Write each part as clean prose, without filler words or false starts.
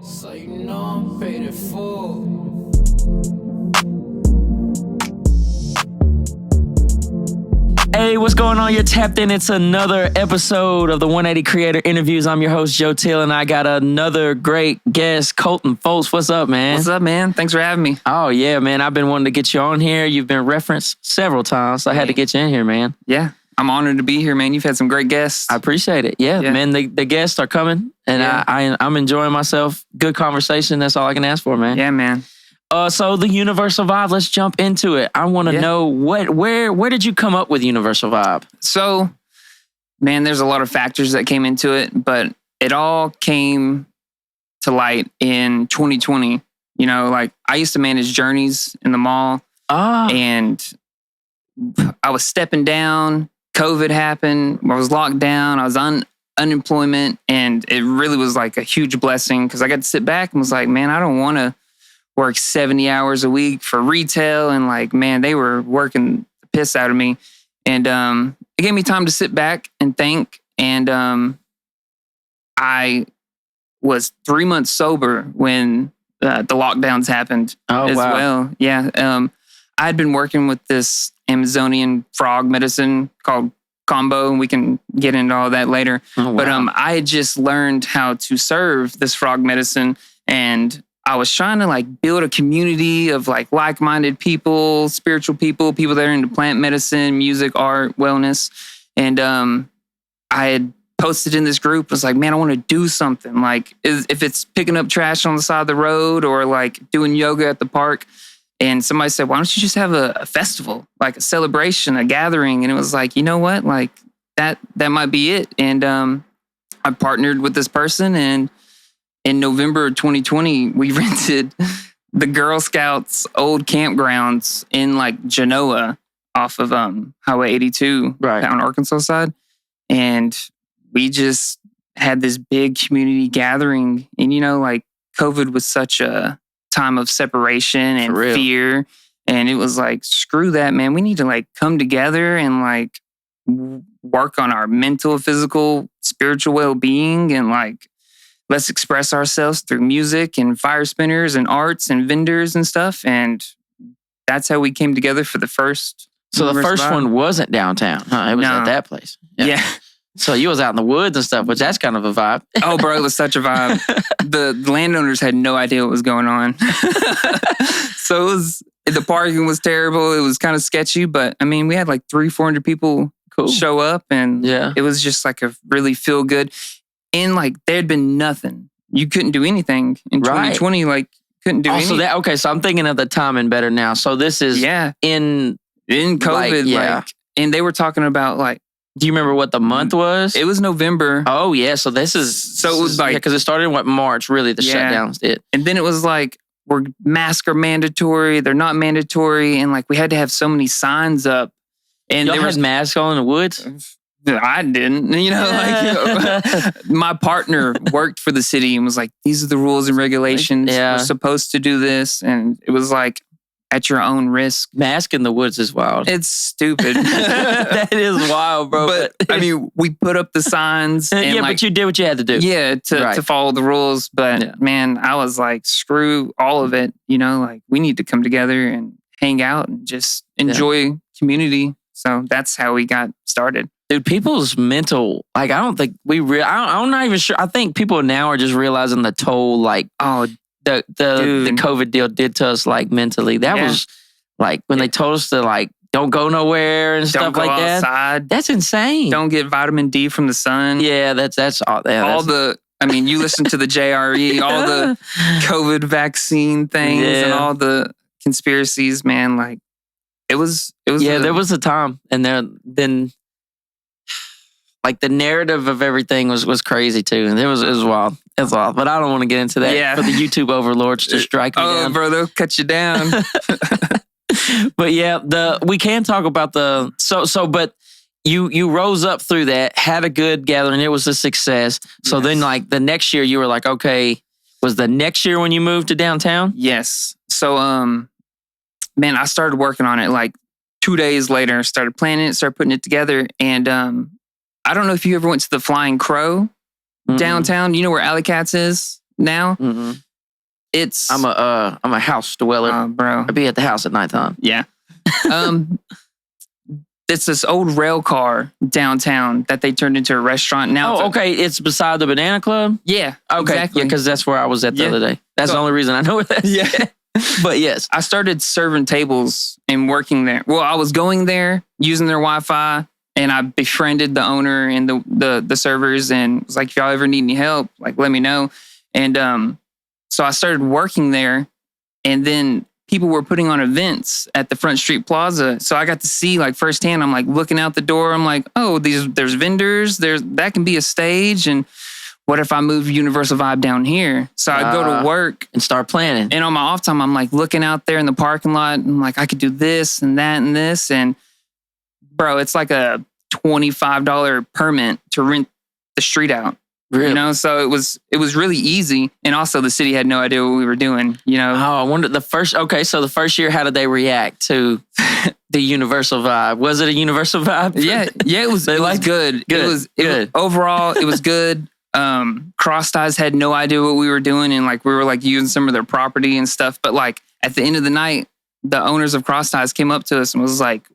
So you know I'm paid in full. Hey, what's going on? You're tapped in. It's another episode of the 180 Creator Interviews. I'm your host, Joe Teel, and I got another great guest, Colton Foltz. What's up, man? What's up, man? Thanks for having me. Oh, yeah, man. I've been wanting to get you on here. You've been referenced several times, so I had to get you in here, man. Yeah, I'm honored to be here, man. You've had some great guests. I appreciate it. Yeah. Man, the guests are coming, and I'm enjoying myself. Good conversation. That's all I can ask for, man. Yeah, man. So the Universal Vibe, let's jump into it. I want to know where did you come up with Universal Vibe? So, man, there's a lot of factors that came into it, but it all came to light in 2020. You know, like I used to manage journeys in the mall, and I was stepping down. COVID happened. I was locked down. I was on unemployment, and it really was like a huge blessing because I got to sit back and was like, man, I don't want to work 70 hours a week for retail. And like, man, they were working the piss out of me. And it gave me time to sit back and think. And I was 3 months sober when the lockdowns happened as well. Yeah. I had been working with this Amazonian frog medicine called Kambo, and we can get into all that later. But I had just learned how to serve this frog medicine, and I was trying to like build a community of like like-minded people, spiritual people that are into plant medicine, music, art, wellness. And I had posted in this group, was like, man, I want to do something. Like if it's picking up trash on the side of the road or like doing yoga at the park. And somebody said, why don't you just have a festival, like a celebration, a gathering? And it was like, you know what? Like that might be it. And I partnered with this person, and in November of 2020, we rented the Girl Scouts' old campgrounds in like Genoa off of Highway 82 down Arkansas side. And we just had this big community gathering. And, you know, like COVID was such a time of separation and fear. And it was like, screw that, man. We need to like come together and like work on our mental, physical, spiritual well-being, and like, let's express ourselves through music and fire spinners and arts and vendors and stuff. And that's how we came together for the first. So the first one wasn't downtown, huh? It was at that place. Yeah. So you was out in the woods and stuff, which that's kind of a vibe. Oh, bro, it was such a vibe. The landowners had no idea what was going on. So the parking was terrible. It was kind of sketchy, but I mean, we had like 300-400 people show up, and it was just like a really feel good. And like there had been nothing. You couldn't do anything in 2020. Like couldn't do anything. So I'm thinking of the timing better now. So this is in COVID. Like, and they were talking about like. Do you remember what the month was? It was November. Oh yeah, so this is it was like because it started in March. Really, the shutdowns did. And then it was like masks are mandatory. They're not mandatory, and like we had to have so many signs up. And y'all had masks on in the woods. I didn't, like my partner worked for the city and was like, these are the rules and regulations. We're supposed to do this. And it was like, at your own risk. Mask in the woods is wild. It's stupid. That is wild, bro. But I mean, we put up the signs. And but you did what you had to do. Yeah, to follow the rules. But man, I was like, screw all of it. You know, like we need to come together and hang out and just enjoy community. So that's how we got started. Dude, people's mental, like, I don't think I'm not even sure. I think people now are just realizing the toll, like, the COVID deal did to us, like, mentally. That was, like, when they told us to, like, don't go nowhere and stuff like that. Outside. That's insane. Don't get vitamin D from the sun. Yeah, that's all. I mean, you listen to the JRE, all the COVID vaccine things and all the conspiracies, man, like, it was. There was a time, and then like the narrative of everything was crazy too, and it was wild. It's wild, but I don't want to get into that for the YouTube overlords to strike me down. Oh, bro, they'll cut you down. But we can talk about but you rose up through that, had a good gathering. It was a success. So then, like the next year, you were like, okay, was the next year when you moved to downtown? Yes. So, man, I started working on it like 2 days later. Started planning it, started putting it together, and I don't know if you ever went to the Flying Crow downtown. You know where Alley Cats is? now. Mm-hmm. I'm a house dweller, bro. I be at the house at nighttime. Yeah. It's this old rail car downtown that they turned into a restaurant. Now, okay. It's beside the Banana Club. Yeah. Okay. Exactly. Yeah, because that's where I was at the other day. That's the only reason I know where that is. Yeah. But yes, I started serving tables and working there. Well, I was going there using their Wi-Fi, and I befriended the owner and the servers, and was like, if y'all ever need any help, like let me know. And so I started working there, and then people were putting on events at the Front Street Plaza. So I got to see like firsthand. I'm like looking out the door. I'm like, oh, there's vendors. That can be a stage. And what if I move Universal Vibe down here? So I go to work and start planning. And on my off time, I'm like looking out there in the parking lot. And I'm like, I could do this and that and this. And bro, it's like a $25 permit to rent the street out. Really? You know, so it was really easy. And also the city had no idea what we were doing, you know. Oh, I wonder the first year, how did they react to the Universal Vibe? Was it a Universal Vibe? Yeah, it was good. It was overall, it was good. Cross Ties had no idea what we were doing, and like we were like using some of their property and stuff. But like at the end of the night, the owners of Cross Ties came up to us and was like,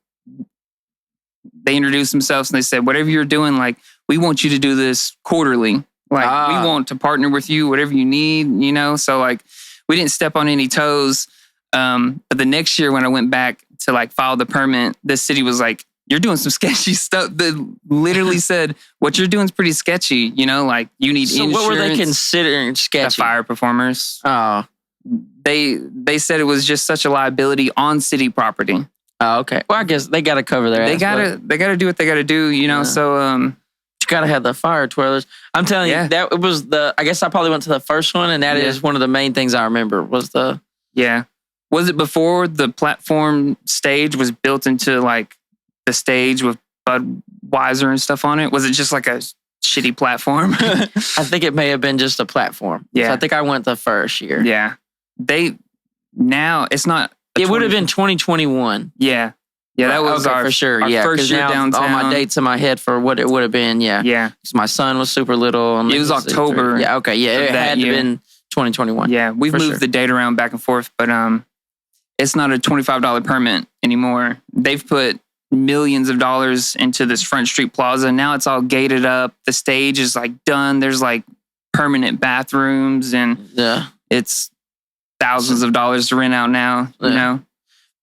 they introduced themselves and they said, whatever you're doing, like we want you to do this quarterly. Like we want to partner with you, whatever you need, you know? So like we didn't step on any toes. But the next year when I went back to like file the permit, the city was like, you're doing some sketchy stuff. That literally said, what you're doing is pretty sketchy, you know? Like you need insurance. So what were they considering sketchy? The fire performers. Oh. They said it was just such a liability on city property. Oh, okay. Well, I guess they got to cover their ass. They gotta do what they gotta do, you know? Yeah. So, you gotta have the fire twirlers. I'm telling you, that it was I guess I probably went to the first one, and that is one of the main things I remember was the. Yeah. Was it before the platform stage was built into like the stage with Budweiser and stuff on it? Was it just like a shitty platform? I think it may have been just a platform. Yeah. So I think I went the first year. Yeah. Now it's not. It would have been 2021. Yeah. Yeah, that was for sure. Our first year downtown. All my dates in my head for what it would have been. Yeah. Yeah. Because my son was super little. And it was October. Yeah. Okay. Yeah. It had to have been 2021. Yeah. We've moved the date around back and forth, but it's not a $25 permit anymore. They've put millions of dollars into this Front Street Plaza. Now it's all gated up. The stage is like done. There's like permanent bathrooms, and it's thousands of dollars to rent out now, you know?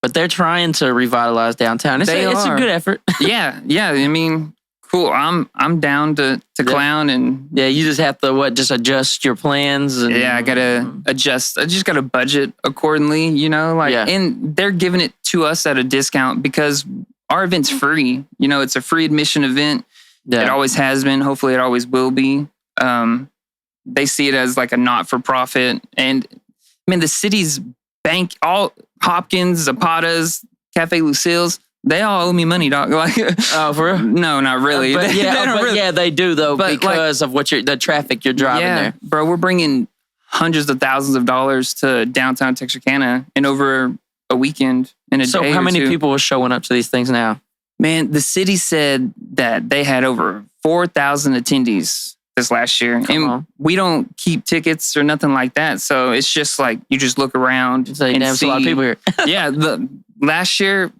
But they're trying to revitalize downtown. It's a good effort. Yeah. I mean, cool. I'm down to clown, and you just have to just adjust your plans. And, I gotta adjust. I just gotta budget accordingly, you know? Like, and they're giving it to us at a discount because our event's free. You know, it's a free admission event. Yeah. It always has been. Hopefully, it always will be. They see it as like a not-for-profit, and I mean, the city's bank, all Hopkins, Zapata's, Cafe Lucille's, they all owe me money, dog. Like, oh, for real? No, not really. They do though, because of the traffic you're driving there. Bro, we're bringing hundreds of thousands of dollars to downtown Texarkana in over a weekend in a day. So how many people are showing up to these things now? Man, the city said that they had over 4,000 attendees this last year. We don't keep tickets or nothing like that. So it's just like, you just look around and see. A lot of people here. Yeah. The last year,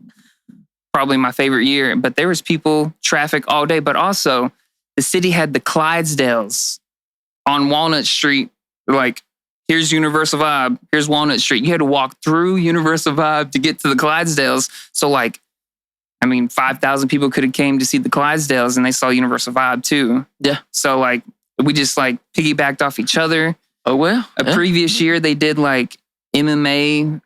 probably my favorite year, but there was traffic all day, but also the city had the Clydesdales on Walnut Street. Like, here's Universal Vibe. Here's Walnut Street. You had to walk through Universal Vibe to get to the Clydesdales. So like, I mean, 5,000 people could have came to see the Clydesdales, and they saw Universal Vibe too. Yeah. So like, we just like piggybacked off each other. Oh, well. A previous year, they did like MMA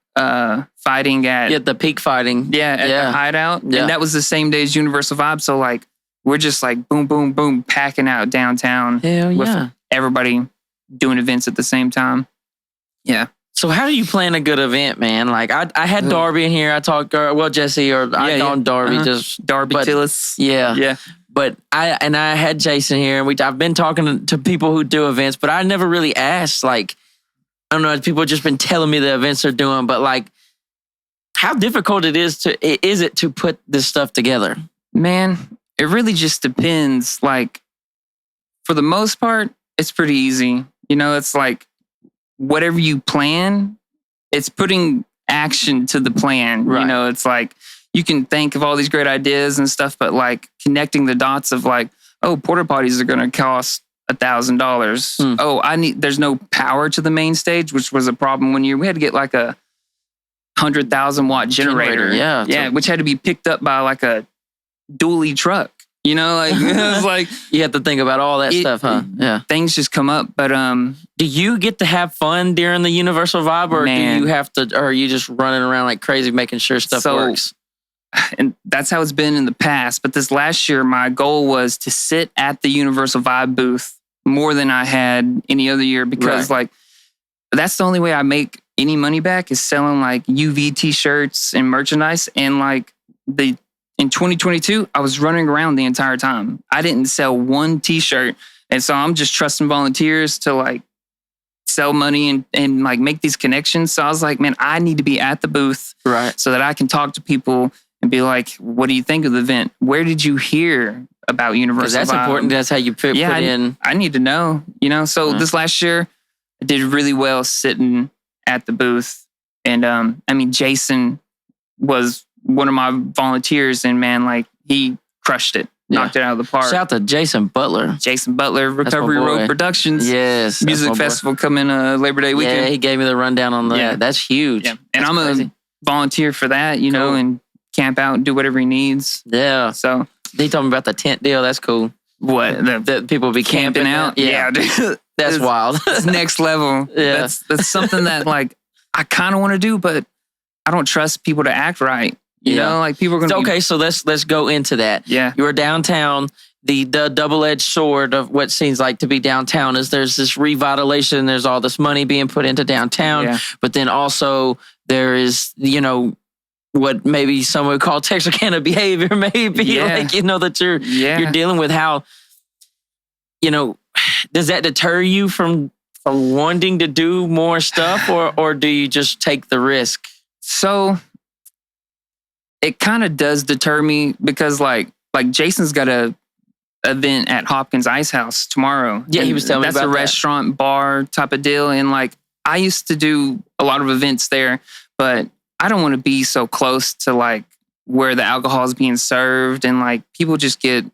fighting at... the peak fighting. Yeah, at the Hideout. Yeah. And that was the same day as Universal Vibe. So like, we're just like boom, boom, boom, packing out downtown. Hell yeah. With everybody doing events at the same time. Yeah. So how do you plan a good event, man? Like I had Darby in here. I talked, Jesse, or I call him Darby, just Darby Tillis. Yeah. But I had Jason here, and I've been talking to people who do events, but I never really asked. Like, I don't know, people have just been telling me the events they're doing, but like, how difficult is it to put this stuff together? Man, it really just depends. Like, for the most part, it's pretty easy. You know, it's like, whatever you plan, it's putting action to the plan. Right. You know, it's like you can think of all these great ideas and stuff, but like connecting the dots of like, oh, porta potties are going to cost $1,000. Oh, there's no power to the main stage, which was a problem one year. We had to get like a 100,000 watt generator. Yeah. Which had to be picked up by like a dually truck. You know, like it was like you have to think about all that stuff, huh? Yeah. Things just come up. But do you get to have fun during the Universal Vibe, or Man. do you have to, or are you just running around like crazy making sure stuff works? And that's how it's been in the past. But this last year, my goal was to sit at the Universal Vibe booth more than I had any other year, because like that's the only way I make any money back is selling like UV t-shirts and merchandise. And like in 2022, I was running around the entire time. I didn't sell one t-shirt. And so I'm just trusting volunteers to like sell money and like make these connections. So I was like, man, I need to be at the booth so that I can talk to people and be like, what do you think of the event? Where did you hear about Universal That's Vibe? important. That's how you put in. I need to know, you know? So this last year, I did really well sitting at the booth. And I mean, Jason was one of my volunteers, and man, like he crushed it, knocked it out of the park. Shout out to Jason Butler. Recovery Road Productions. Yes. Music festival coming Labor Day weekend. Yeah, he gave me the rundown on that. Yeah. That's huge. Yeah. And I'm a volunteer for that, you know, and camp out and do whatever he needs. Yeah. So they told me about the tent deal. That's cool. What? The people be camping out? Yeah. Dude. That's wild. It's next level. Yeah. That's something that like I kind of want to do, but I don't trust people to act right. You know, like people are going to Okay, so let's go into that. Yeah. You were downtown. The double-edged sword of what seems like to be downtown is there's this revitalization. There's all this money being put into downtown. But then also there is, you know, what maybe some would call Texarkana behavior, maybe. Like, you know, that you're dealing with how, you know, does that deter you from wanting to do more stuff, or do you just take the risk? So it kind of does deter me, because like Jason's got a event at Hopkins Ice House tomorrow. Yeah, he was telling me about that. That's a restaurant bar type of deal. And like I used to do a lot of events there, but I don't want to be so close to like where the alcohol is being served, and like people just get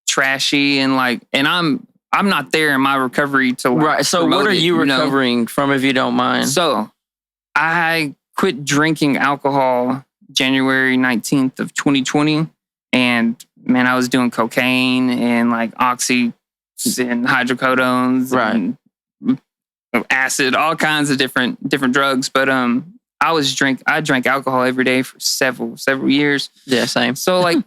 trashy, and like, and I'm not there in my recovery to like So what are you recovering from, if you don't mind? So I quit drinking alcohol January 19th of 2020. And man, I was doing cocaine and like oxy and hydrocodones and acid, all kinds of different drugs. But I drank alcohol every day for several years. Yeah, same. So like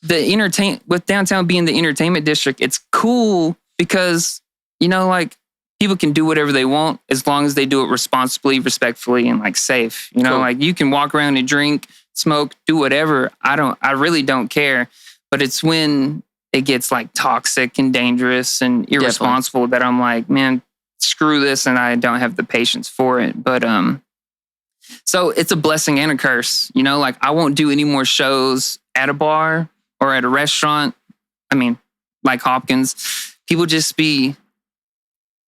with downtown being the entertainment district, it's cool because, you know, like people can do whatever they want as long as they do it responsibly, respectfully, and like safe. You know, like you can walk around and drink, smoke, do whatever. I really don't care. But it's when it gets like toxic and dangerous and irresponsible that I'm like, man, screw this, and I don't have the patience for it. But so it's a blessing and a curse. You know, like I won't do any more shows at a bar or at a restaurant. I mean, like Hopkins, people just be.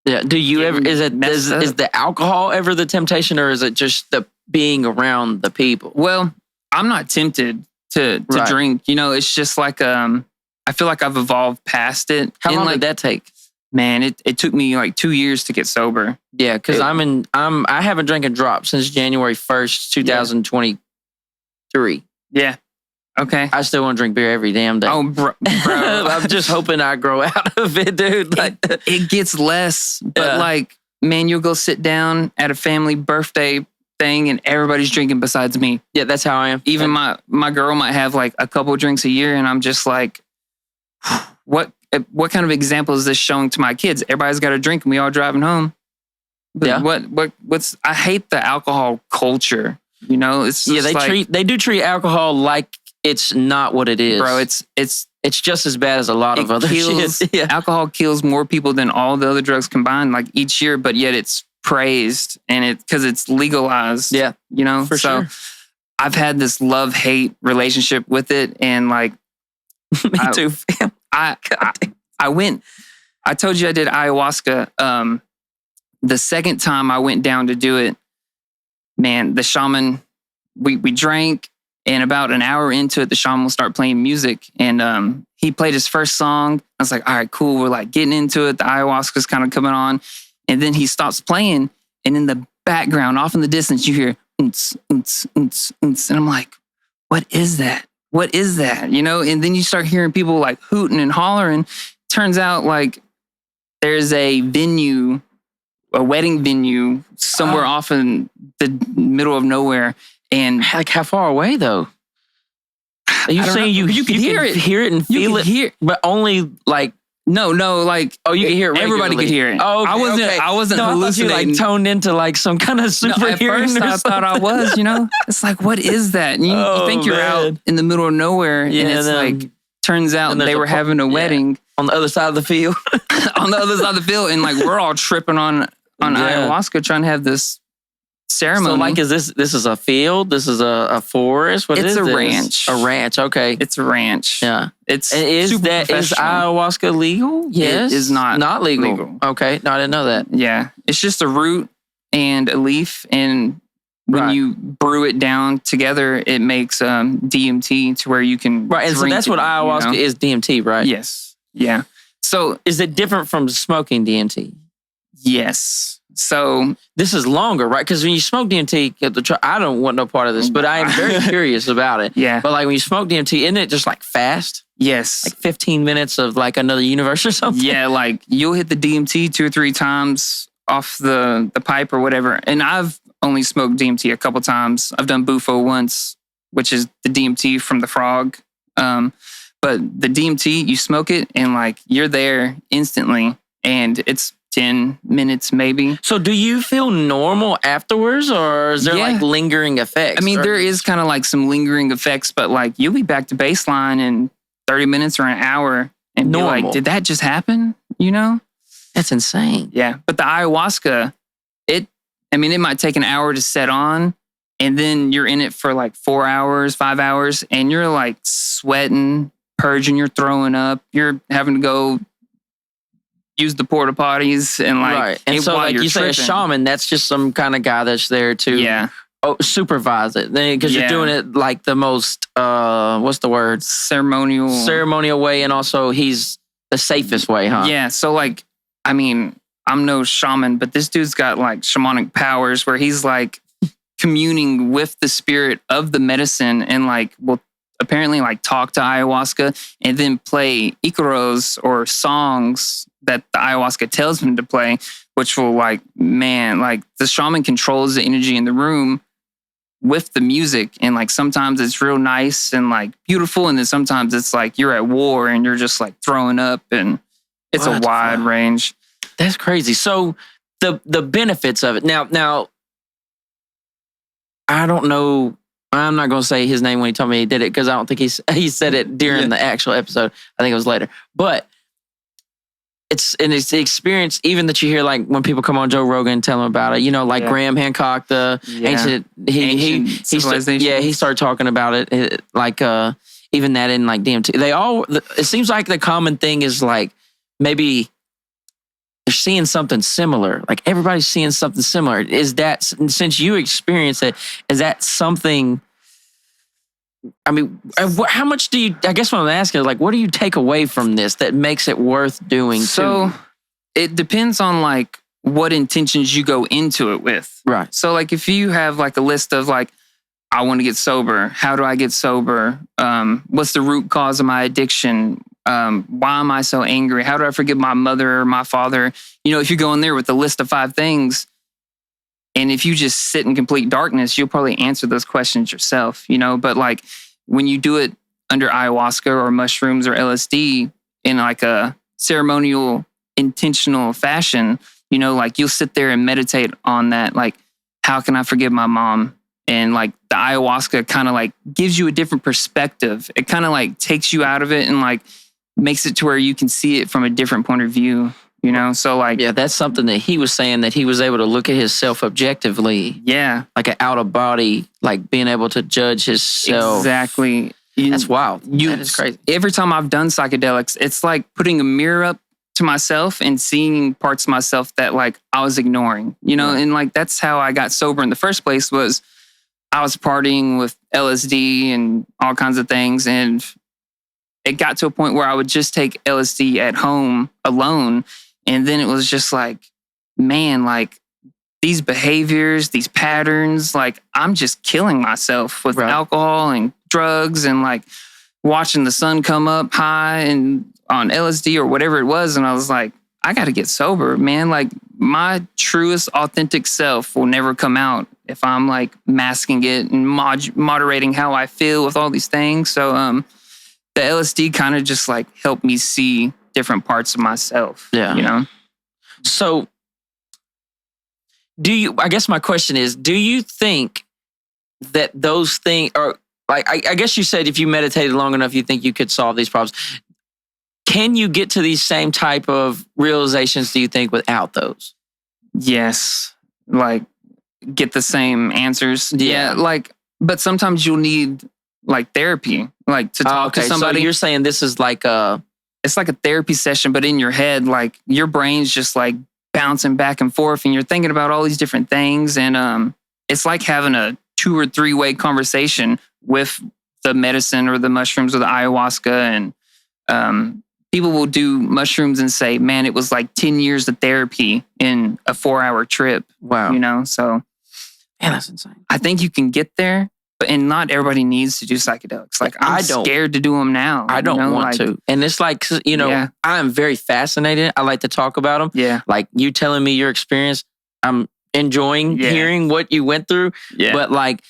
Yeah. Do you ever? Is the alcohol ever the temptation, or is it just the being around the people? Well, I'm not tempted to drink. You know, it's just like I feel like I've evolved past it. How long did that take? Man, it took me like 2 years to get sober. Yeah, because I haven't drank a drop since January 1st, 2023. Yeah. Okay. I still want to drink beer every damn day. Oh, bro. I'm just hoping I grow out of it, dude. Like it gets less, but like, man, you'll go sit down at a family birthday thing and everybody's drinking besides me. Yeah, that's how I am. Even my girl might have like a couple of drinks a year, and I'm just like, what kind of example is this showing to my kids? Everybody's got a drink and we all driving home. But what's I hate the alcohol culture. You know, it's just they do treat alcohol like it's not what it is. Bro, it's just as bad as a lot of other shit. Yeah. Alcohol kills more people than all the other drugs combined, like each year, but yet it's praised and because it's legalized. Yeah. You know? For sure. I've had this love-hate relationship with it, and like Me too, fam. I told you I did ayahuasca the second time I went down to do it, man, the shaman, we drank, and about an hour into it, the shaman will start playing music. And he played his first song. I was like, all right, cool. We're like getting into it. The ayahuasca's kind of coming on. And then he stops playing. And in the background, off in the distance, you hear, oonts, oonts, oonts, oonts. And I'm like, what is that? What is that? You know? And then you start hearing people like hooting and hollering. Turns out like there's a venue, a wedding venue somewhere off in the middle of nowhere. And like how far away though? Are you saying you could hear it and feel it, but only like no, like you can hear it. Everybody could hear it. Oh, okay, I wasn't hallucinating. I thought you like toned into like some kind of super hearing. At first, I thought I was. You know, it's like, what is that? And you think you're out in the middle of nowhere, and it's like turns out they were having a wedding on the other side of the field. On the other side of the field, and like we're all tripping on ayahuasca, trying to have this ceremony. So like, is this is a field? This is a forest? What it's is a this? ranch. A ranch. Okay. It's a ranch. Yeah. It's is ayahuasca legal? Yes. It is not legal. Okay. No, I didn't know that. Yeah. It's just a root and a leaf, and when you brew it down together, it makes DMT to where you can and so that's what ayahuasca is. DMT, right? Yes. Yeah. So is it different from smoking DMT? Yes. So this is longer, right? Because when you smoke DMT, I don't want no part of this, but I am very curious about it. Yeah. But like when you smoke DMT, isn't it just like fast? Yes. Like 15 minutes of like another universe or something? Yeah, like you'll hit the DMT 2 or 3 times off the pipe or whatever. And I've only smoked DMT a couple times. I've done Bufo once, which is the DMT from the frog. But the DMT, you smoke it and like you're there instantly, and it's 10 minutes maybe. So do you feel normal afterwards, or is there like lingering effects? I mean, there is kind of like some lingering effects, but like you'll be back to baseline in 30 minutes or an hour and be like, did that just happen? You know? That's insane. Yeah. But the ayahuasca, it might take an hour to set on, and then you're in it for like 4 hours, 5 hours, and you're like sweating, purging, you're throwing up, you're having to go use the porta potties and like, right. And so like you say a shaman, that's just some kind of guy that's there to supervise it, because you're doing it like the most what's the word, ceremonial way, and also he's the safest way, huh? Yeah. So like, I mean, I'm no shaman, but this dude's got like shamanic powers where he's like communing with the spirit of the medicine, and like will apparently like talk to ayahuasca and then play icaros or songs that the ayahuasca tells him to play, which will like, man, like the shaman controls the energy in the room with the music. And like sometimes it's real nice and like beautiful, and then sometimes it's like you're at war and you're just like throwing up, and it's a wide range. That's crazy. So the benefits of it. Now I don't know. I'm not going to say his name when he told me he did it, because I don't think he said it during the actual episode. I think it was later. But it's the experience, even that you hear like when people come on Joe Rogan and tell them about it. You know, like Graham Hancock, the ancient he started talking about it. Like even that in like DMT. It seems like the common thing is like maybe they're seeing something similar. Like everybody's seeing something similar. Is that, since you experience it, is that something? I mean, how much do you, I guess what I'm asking is like, what do you take away from this that makes it worth doing? So it depends on like what intentions you go into it with. Right. So like if you have like a list of like, I want to get sober. How do I get sober? What's the root cause of my addiction? Why am I so angry? How do I forgive my mother or my father? You know, if you go in there with a list of 5 things, and if you just sit in complete darkness, you'll probably answer those questions yourself, you know? But like when you do it under ayahuasca or mushrooms or LSD in like a ceremonial, intentional fashion, you know, like you'll sit there and meditate on that. Like, how can I forgive my mom? And like the ayahuasca kind of like gives you a different perspective. It kind of like takes you out of it and like makes it to where you can see it from a different point of view, you know? So like, yeah, that's something that he was saying, that he was able to look at himself objectively. Yeah. Like an out of body, like being able to judge himself. Exactly. That's wild. That is crazy. Every time I've done psychedelics, it's like putting a mirror up to myself and seeing parts of myself that like I was ignoring, you know, and like that's how I got sober in the first place. Was I was partying with LSD and all kinds of things, and it got to a point where I would just take LSD at home alone, and then it was just like, man, like these behaviors, these patterns, like I'm just killing myself with alcohol and drugs and like watching the sun come up high and on LSD or whatever it was. And I was like, I got to get sober, man. Like my truest authentic self will never come out if I'm like masking it and moderating how I feel with all these things. So the LSD kind of just like helped me see different parts of myself. Yeah. You know? So I guess my question is, do you think that those things are like, I guess you said if you meditated long enough, you think you could solve these problems. Can you get to these same type of realizations, do you think, without those? Yes. Like get the same answers. Yeah. Like, but sometimes you'll need like therapy, like to talk to somebody. So you're saying this is like it's like a therapy session, but in your head, like your brain's just like bouncing back and forth and you're thinking about all these different things. And it's like having a 2 or 3 way conversation with the medicine or the mushrooms or the ayahuasca. And people will do mushrooms and say, man, it was like 10 years of therapy in a 4-hour trip. Wow. You know, so man, that's insane. I think you can get there, and not everybody needs to do psychedelics. Like I'm scared to do them now. I don't want to. And it's like, you know, I'm very fascinated. I like to talk about them. Yeah. Like you telling me your experience, I'm enjoying hearing what you went through. Yeah. But like,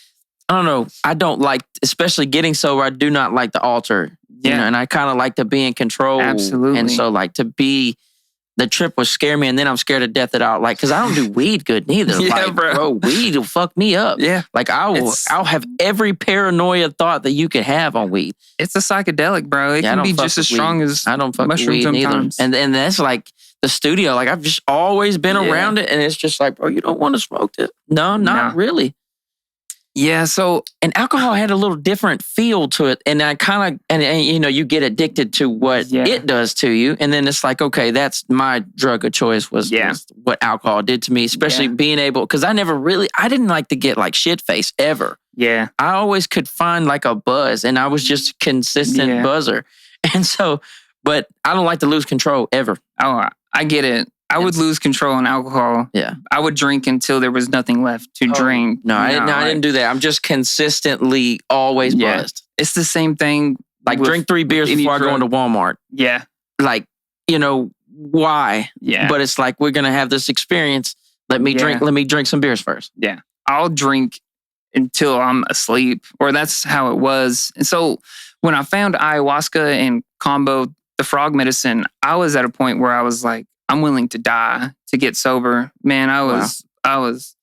I don't know. I don't like, especially getting sober, I do not like the alter. You know, and I kind of like to be in control. Absolutely. And so like the trip would scare me, and then I'm scared to death that I'll like, because I don't do weed good neither. Like, bro, weed will fuck me up. Yeah. Like I'll have every paranoia thought that you could have on weed. It's a psychedelic, bro. It can be just as strong as I don't fuck mushrooms with weed sometimes. neither. And that's like the studio. Like I've just always been around it, and it's just like, bro, you don't want to smoke this? No, not really. Yeah, so and alcohol had a little different feel to it, and I kind of and you know you get addicted to what it does to you, and then it's like, okay, that's my drug of choice was what alcohol did to me, especially being able, because I didn't like to get like shit faced ever. Yeah, I always could find like a buzz, and I was just a consistent buzzer, and so, but I don't like to lose control ever. Oh, I get it. I would lose control on alcohol. Yeah. I would drink until there was nothing left to drink. No, I didn't do that. I'm just consistently always buzzed. It's the same thing. Like drink 3 beers before I go into Walmart. Yeah. Like, you know, why? Yeah. But it's like, we're going to have this experience. Let me drink some beers first. Yeah. I'll drink until I'm asleep, or that's how it was. And so when I found ayahuasca and Kambo, the frog medicine, I was at a point where I was like, I'm willing to die to get sober. Man, I was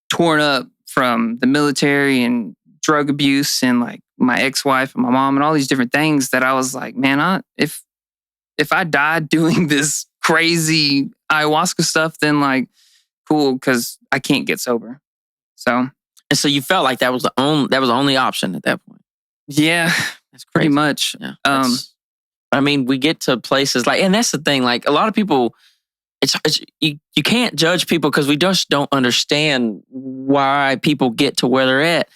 torn up from the military and drug abuse and like my ex-wife and my mom and all these different things that I was like, man, if I died doing this crazy ayahuasca stuff, then like, cool, because I can't get sober. So, and so you felt like that was the only option at that point. Yeah, that's pretty much. Yeah, I mean, we get to places like, and that's the thing, like a lot of people, you can't judge people because we just don't understand why people get to where they're at.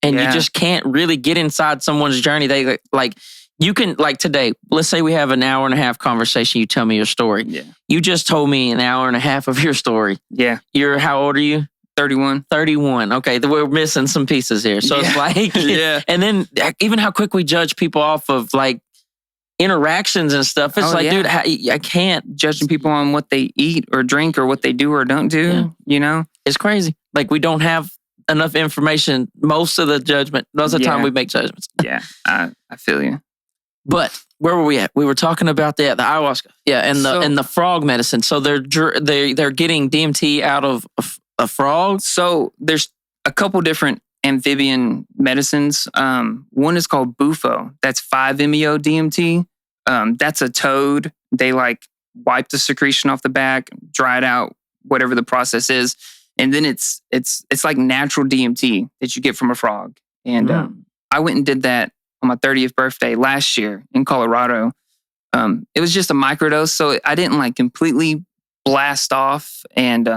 And you just can't really get inside someone's journey. They like, you can, like today, let's say we have an hour and a half conversation. You tell me your story. Yeah. You just told me an hour and a half of your story. Yeah. How old are you? 31. 31. Okay. We're missing some pieces here. So it's like, and then even how quick we judge people off of like, interactions and stuff. It's dude, I can't judging people on what they eat or drink or what they do or don't do. Yeah. You know, it's crazy. Like we don't have enough information. Most of the time we make judgments. Yeah, I feel you. But where were we at? We were talking about the ayahuasca. Yeah, and the frog medicine. So they're getting DMT out of a frog. So there's a couple different amphibian medicines. One is called bufo. That's 5-MeO DMT. That's a toad. They like wipe the secretion off the back, dry it out, whatever the process is, and then it's like natural DMT that you get from a frog. And I went and did that on my 30th birthday last year in Colorado. it was just a microdose, so I didn't like completely blast off, and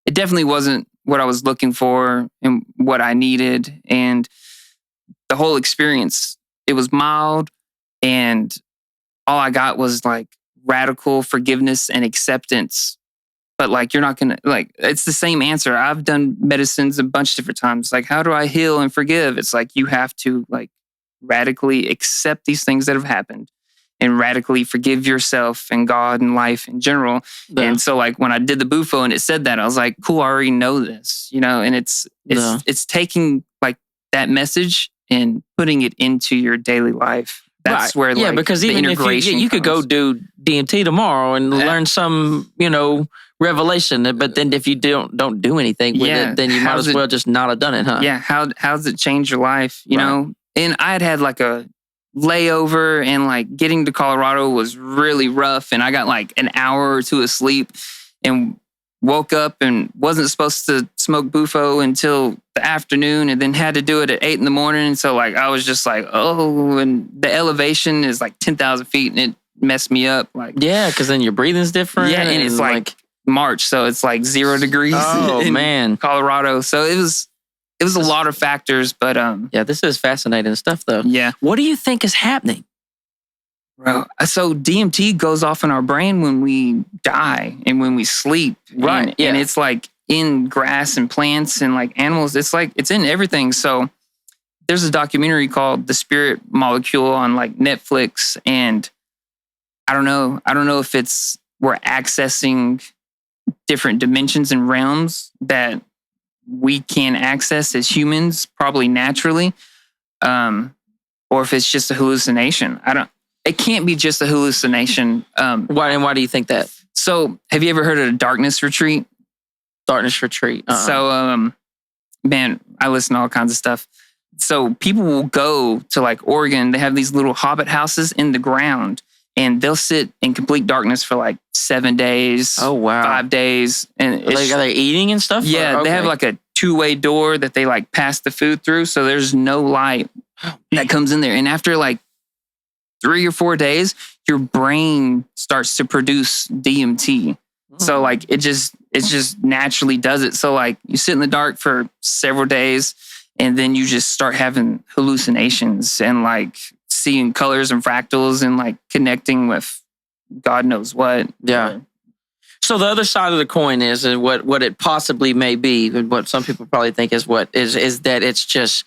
it definitely wasn't what I was looking for and what I needed. And the whole experience, it was mild, and all I got was like radical forgiveness and acceptance. But like, you're not gonna, like, it's the same answer. I've done medicines a bunch of different times. Like, how do I heal and forgive? It's like, you have to like radically accept these things that have happened and radically forgive yourself and God and life in general. Yeah. And so like when I did the Bufo and it said that, I was like, cool, I already know this, you know. And it's taking like that message and putting it into your daily life. That's where like, because even if you could go do DMT tomorrow and learn some, you know, revelation, but then if you don't do anything with it, then you might as well just not have done it, huh? Yeah, how's it change your life, you know? And I had like a layover, and like getting to Colorado was really rough, and I got like an hour or two of sleep and woke up and wasn't supposed to smoke Bufo until the afternoon, and then had to do it at 8 a.m. And so like I was just like, oh, and the elevation is like 10,000 feet, and it messed me up. Like, yeah, because then your breathing's different. Yeah, and it's like March, so it's like 0 degrees. Oh in man, Colorado. So it was a lot of factors, but yeah, this is fascinating stuff though. Yeah. What do you think is happening? Bro, so DMT goes off in our brain when we die and when we sleep. Right. And it's like in grass and plants and like animals. It's like, it's in everything. So there's a documentary called The Spirit Molecule on like Netflix. And I don't know if we're accessing different dimensions and realms that we can access as humans, probably naturally. Or if it's just a hallucination. It can't be just a hallucination. Why do you think that? So, have you ever heard of a darkness retreat? Darkness retreat. So, man, I listen to all kinds of stuff. So people will go to like Oregon. They have these little hobbit houses in the ground, and they'll sit in complete darkness for like 7 days. Oh, wow. 5 days. And are they eating and stuff? Yeah, they have like a 2-way door that they like pass the food through. So there's no light that comes in there. And after like 3 or 4 days, your brain starts to produce DMT. So like it just naturally does it. So like you sit in the dark for several days, and then you just start having hallucinations and like seeing colors and fractals and like connecting with God knows what. Yeah. So the other side of the coin is, and what it possibly may be, what some people probably think is that it's just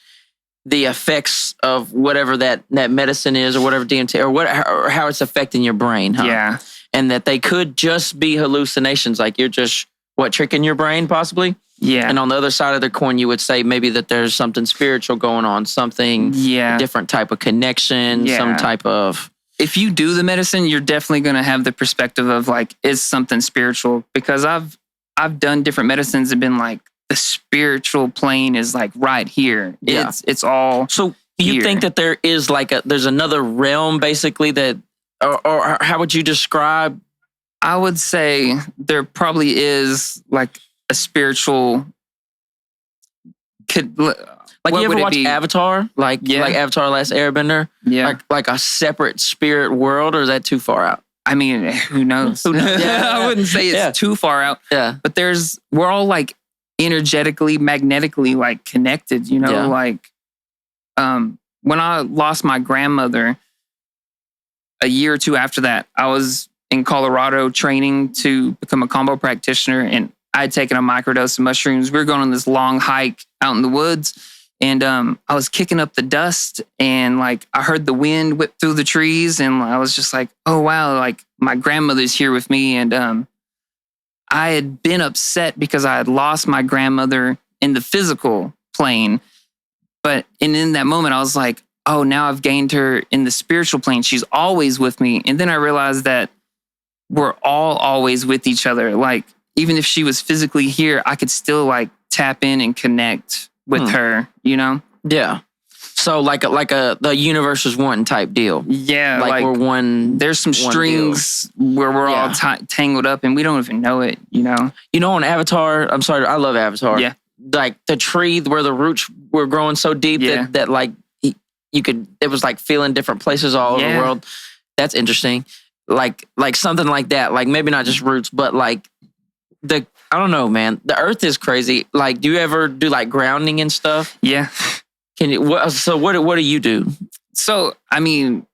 the effects of whatever that medicine is, or whatever DMT, or how it's affecting your brain, huh? Yeah. And that they could just be hallucinations, like you're just tricking your brain possibly. Yeah. And on the other side of the coin, you would say maybe that there's something spiritual going on, something, a different type of connection, some type of. If you do the medicine, you're definitely going to have the perspective of like, is something spiritual? Because I've done different medicines and been like, the spiritual plane is like right here. Yeah. It's all. So you here. think that there is like there's another realm basically that, or how would you describe? I would say there probably is like a spiritual. Like you ever watch Avatar? Like Avatar Last Airbender? Yeah. Like a separate spirit world, or is that too far out? I mean, who knows? I wouldn't say it's too far out. Yeah. But we're all like energetically, magnetically like connected, you know, like when I lost my grandmother a year or two after that, I was in Colorado training to become a Kambo practitioner, and I had taken a microdose of mushrooms. We were going on this long hike out in the woods, and I was kicking up the dust, and like I heard the wind whip through the trees, and I was just like, oh wow, like my grandmother's here with me. And I had been upset because I had lost my grandmother in the physical plane. But in that moment, I was like, oh, now I've gained her in the spiritual plane. She's always with me. And then I realized that we're all always with each other. Like, even if she was physically here, I could still like tap in and connect with her, you know? Yeah. So like the universe is one type deal. Yeah. Like we're one. There's some strings where we're all tangled up and we don't even know it, you know? You know, on Avatar, I'm sorry, I love Avatar. Yeah. Like the tree where the roots were growing so deep that like it was like feeling different places all over the world. That's interesting. Like something like that. Like maybe not just roots, but like I don't know, man. The earth is crazy. Like, do you ever do like grounding and stuff? Yeah. Can you? What do you do? So, I mean,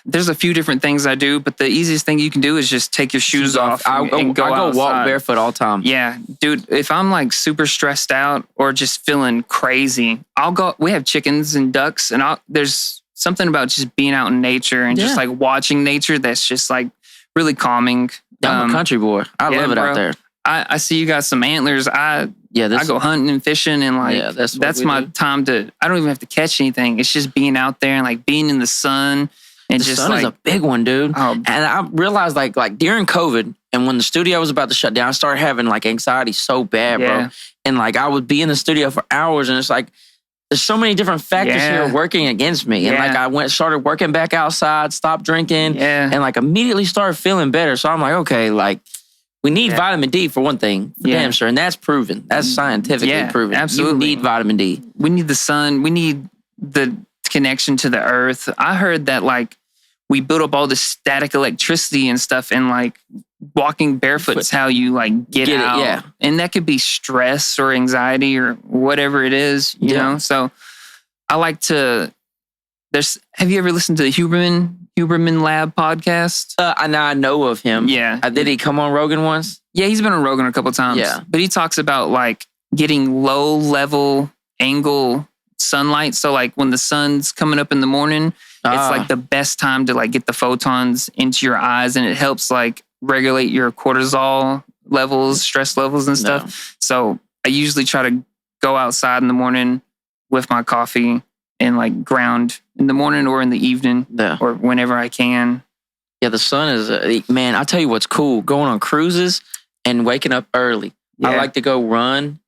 there's a few different things I do, but the easiest thing you can do is just take your shoes off and go outside. Walk barefoot all the time. Yeah, dude, if I'm like super stressed out or just feeling crazy, I'll go. We have chickens and ducks, and there's something about just being out in nature and just like watching nature that's just like really calming. I'm a country boy. I love it out there. I see you got some antlers. I go hunting and fishing, and like that's my time to. I don't even have to catch anything. It's just being out there and like being in the sun. And the sun is a big one, dude. Oh. And I realized like during COVID and when the studio was about to shut down, I started having like anxiety so bad, bro. And like I would be in the studio for hours and it's like, there's so many different factors here working against me. And like I started working back outside, stopped drinking and like immediately started feeling better. So I'm like, okay, like we need vitamin D for one thing, for damn sure. And that's proven. That's scientifically proven. Absolutely. You need vitamin D. We need the sun. We need the connection to the earth. I heard that like, we build up all this static electricity and stuff, and like walking barefoot is how you like get out. Yeah. And that could be stress or anxiety or whatever it is, you know? So I like to, have you ever listened to the Huberman Lab podcast? I know of him. Yeah. Did he come on Rogan once? Yeah, he's been on Rogan a couple times. Yeah. But he talks about like getting low level angle sunlight. So like when the sun's coming up in the morning, it's like the best time to like get the photons into your eyes, and it helps like regulate your cortisol levels, stress levels and stuff. So I usually try to go outside in the morning with my coffee and like ground in the morning or in the evening or whenever I can. Yeah, the sun is, man, I'll tell you what's cool. Going on cruises and waking up early. I like to go run.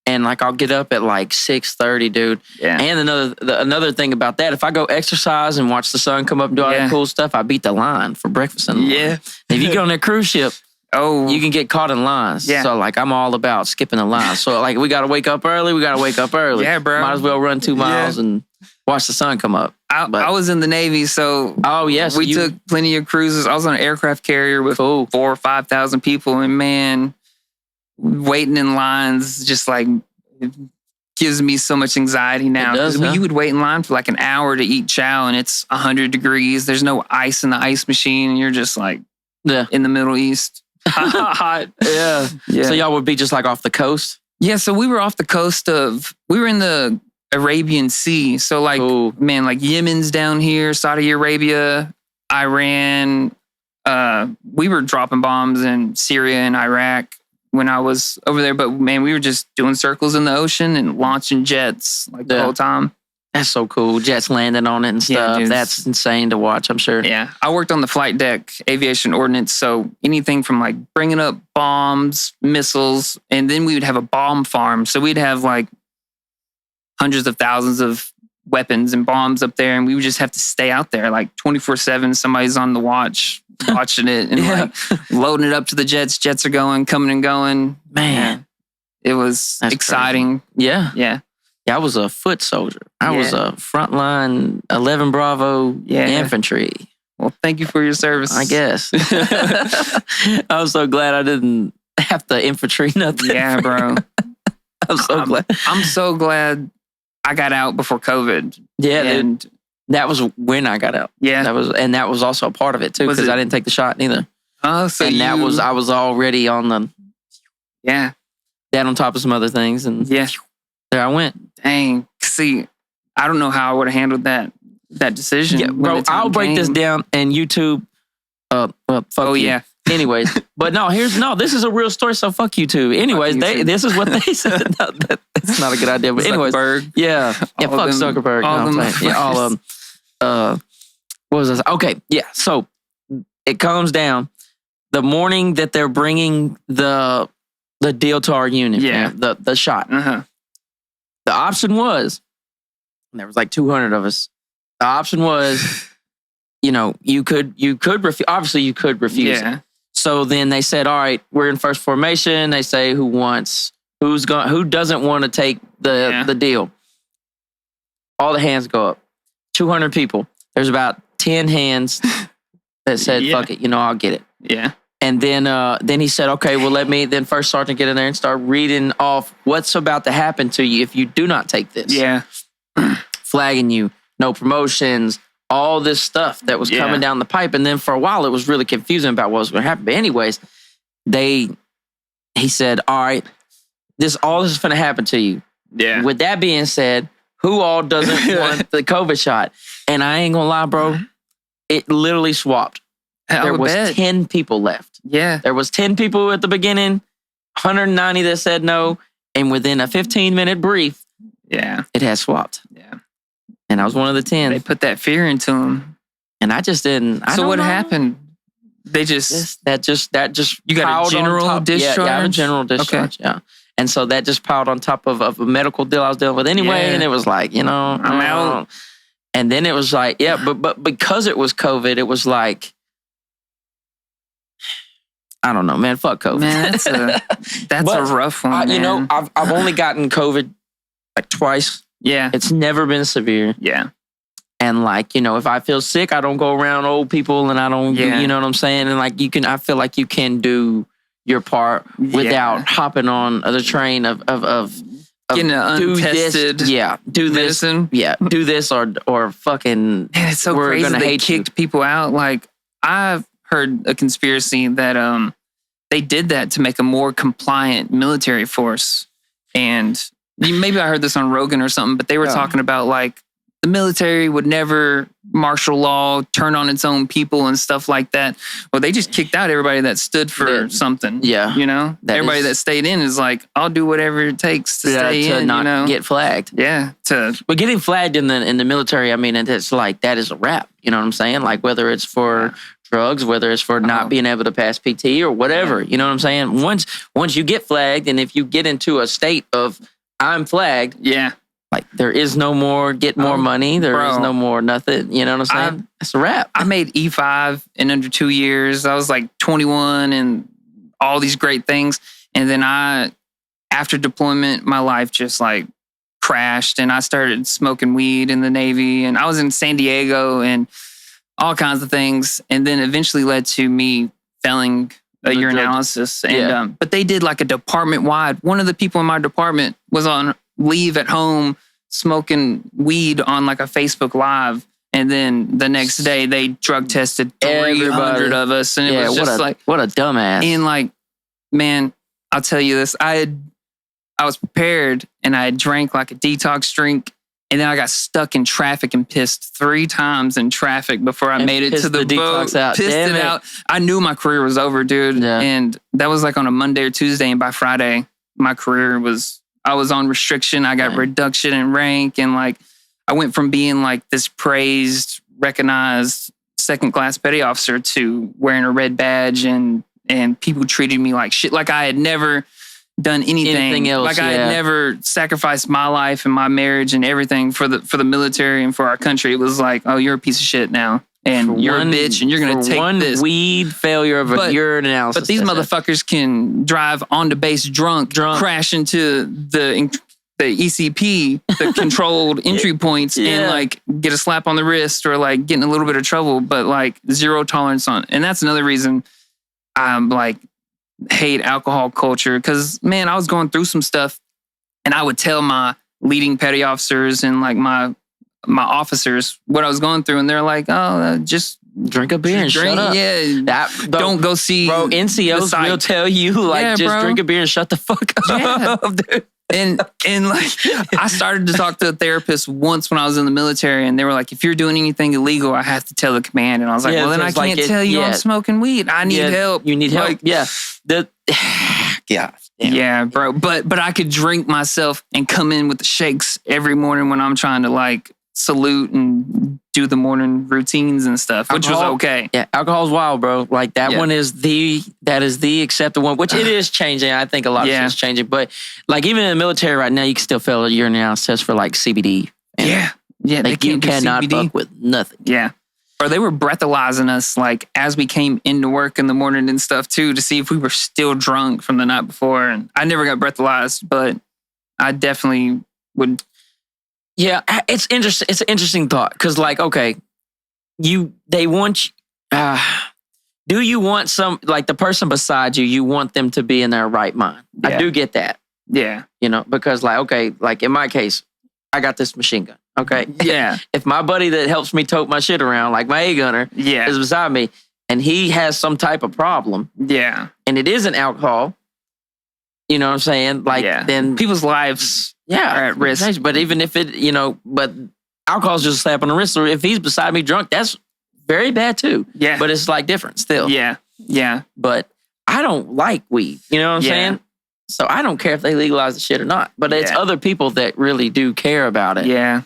And like I'll get up at like 6:30, dude. Yeah. And another thing about that, if I go exercise and watch the sun come up and do all that cool stuff, I beat the line for breakfast in the morning. Yeah. If you get on that cruise ship, you can get caught in lines. Yeah. So like I'm all about skipping the lines. So like we gotta wake up early. Yeah, bro. Might as well run 2 miles and watch the sun come up. I was in the Navy, so we took plenty of cruises. I was on an aircraft carrier with 4,000 or 5,000 people, and man, waiting in lines just like it gives me so much anxiety now. You would wait in line for like an hour to eat chow, and it's 100 degrees. There's no ice in the ice machine, and you're just like in the Middle East. Hot. Yeah. So y'all would be just like off the coast? Yeah, so we were off the coast we were in the Arabian Sea. So like, man, like Yemen's down here, Saudi Arabia, Iran. We were dropping bombs in Syria and Iraq when I was over there. But man, we were just doing circles in the ocean and launching jets like the whole time. That's so cool. Jets landing on it and stuff. Yeah, that's insane to watch, I'm sure. Yeah. I worked on the flight deck, aviation ordnance. So anything from like bringing up bombs, missiles, and then we would have a bomb farm. So we'd have like hundreds of thousands of weapons and bombs up there. And we would just have to stay out there like 24/7. Somebody's on the watch, watching it and like loading it up to the jets. Jets are going, coming and going. Man, it was exciting. Crazy. Yeah. Yeah. Yeah, I was a foot soldier. I was a frontline 11 Bravo infantry. Well, thank you for your service. I guess. I was so glad I didn't have to infantry nothing. Yeah, bro. I'm so glad. I'm so glad I got out before COVID. Yeah, and that was when I got out. Yeah, that was also a part of it too, because I didn't take the shot neither. Oh, so I was already on the that on top of some other things, and there I went. Dang. See, I don't know how I would have handled that decision. Yeah, bro, I'll break this down and YouTube. Fuck you. Yeah. Anyways, but this is a real story, so fuck YouTube. Anyways, this is what they said. No, that's not a good idea. But anyways, fuck Zuckerberg. All of them. What was this? Okay, yeah. So it comes down the morning that they're bringing the deal to our unit. Yeah, the shot. The option was, and there was like 200 of us. The option was, you could refuse. Obviously, you could refuse. Yeah. So then they said, all right, we're in first formation. They say who doesn't want to take the deal. All the hands go up. 200 people. There's about 10 hands that said, fuck it, I'll get it. Yeah. And then he said, okay, well, then first sergeant get in there and start reading off what's about to happen to you if you do not take this. Yeah. Flagging you, no promotions, all this stuff that was coming down the pipe. And then for a while, it was really confusing about what was going to happen. But anyways, he said, all right, all this is going to happen to you. Yeah. With that being said, who all doesn't want the COVID shot? And I ain't going to lie, bro, it literally swapped. There was 10 people left. Yeah. There was 10 people at the beginning, 190 that said no. And within a 15-minute brief, it had swapped. Yeah. And I was one of the 10. They put that fear into them. And I just didn't. So what happened? They just... That just... You got a general discharge? Yeah, I have a general discharge, yeah. And so that just piled on top of a medical deal I was dealing with anyway. And it was like, I'm out. And then it was like, but because it was COVID, it was like, I don't know, man. Fuck COVID. Man, that's a rough one, man. I've only gotten COVID like twice. Yeah. It's never been severe. Yeah. And like, if I feel sick, I don't go around old people and I don't, you know what I'm saying? And like, I feel like you can do your part without hopping on the train of getting an untested do medicine. This, do this or fucking, man, it's so crazy gonna they kicked people out. Like, I've heard a conspiracy that they did that to make a more compliant military force. And maybe I heard this on Rogan or something, but they were talking about like the military would never martial law, turn on its own people and stuff like that. Well, they just kicked out everybody that stood for something. Yeah. Everybody that stayed in is like, I'll do whatever it takes to stay in, not get flagged. Yeah. But getting flagged in the military, I mean, it's like, that is a wrap. You know what I'm saying? Like whether it's for drugs, whether it's for not being able to pass PT or whatever, you know what I'm saying? Once you get flagged and if you get into a state of I'm flagged. Yeah. Like there is no more get more money. There is no more nothing. You know what I'm saying? It's a wrap. I made E5 in under 2 years. I was like 21 and all these great things. And then after deployment, my life just like crashed and I started smoking weed in the Navy and I was in San Diego and all kinds of things. And then eventually led to me failing a urinalysis. And, but they did like a department wide. One of the people in my department was on leave at home smoking weed on like a Facebook Live. And then the next day they drug tested 300 of us. And it was just what a dumbass. And like, man, I'll tell you this. I was prepared and I drank like a detox drink. And then I got stuck in traffic and pissed 3 times in traffic before I made it to the boat. Out. Pissed it out. I knew my career was over, dude. Yeah. And that was like on a Monday or Tuesday. And by Friday, my career I was on restriction. I got reduction in rank. And like, I went from being like this praised, recognized second-class petty officer to wearing a red badge and people treated me like shit. Like I had never done anything else. Like I had never sacrificed my life and my marriage and everything for the military and for our country. It was like, oh, you're a piece of shit now. And you're a bitch and you're going to take this. Weed failure of a urinalysis. But these motherfuckers can drive onto base drunk, crash into the ECP, the controlled entry points, and like get a slap on the wrist or like get in a little bit of trouble, but like zero tolerance on. And that's another reason I'm like, hate alcohol culture because man, I was going through some stuff and I would tell my leading petty officers and like my officers what I was going through and they're like, oh, just drink a beer and shut up. Yeah, don't go see. Bro, NCOs will tell you like drink a beer and shut the fuck up, dude. And like I started to talk to a therapist once when I was in the military and they were like, if you're doing anything illegal, I have to tell the command. And I was like, well, then I can't tell you I'm smoking weed. I need help. You need help. Like, yeah, bro. But I could drink myself and come in with the shakes every morning when I'm trying to like salute and do the morning routines and stuff, which was okay. Yeah, alcohol's wild, bro. Like that one is the accepted one, which it is changing. I think a lot of shit's changing. But like even in the military right now, you can still fail a urinalysis test for like CBD. Yeah. Like you cannot fuck with nothing. Yeah. Or they were breathalyzing us like as we came into work in the morning and stuff too to see if we were still drunk from the night before. And I never got breathalyzed, but I definitely would. Yeah, it's interesting. It's an interesting thought because, like, okay, they want you. Do you want like the person beside you, you want them to be in their right mind? Yeah. I do get that. Yeah. Because like, okay, like in my case, I got this machine gun. Okay. Yeah. If my buddy that helps me tote my shit around, like my A-gunner, is beside me and he has some type of problem. Yeah. And it isn't alcohol. You know what I'm saying? Like then people's lives are at risk. But even if it, but alcohol's just a slap on the wrist. Or if he's beside me drunk, that's very bad too. Yeah. But it's like different still. Yeah. Yeah. But I don't like weed. You know what I'm saying? So I don't care if they legalize the shit or not. But it's other people that really do care about it. Yeah.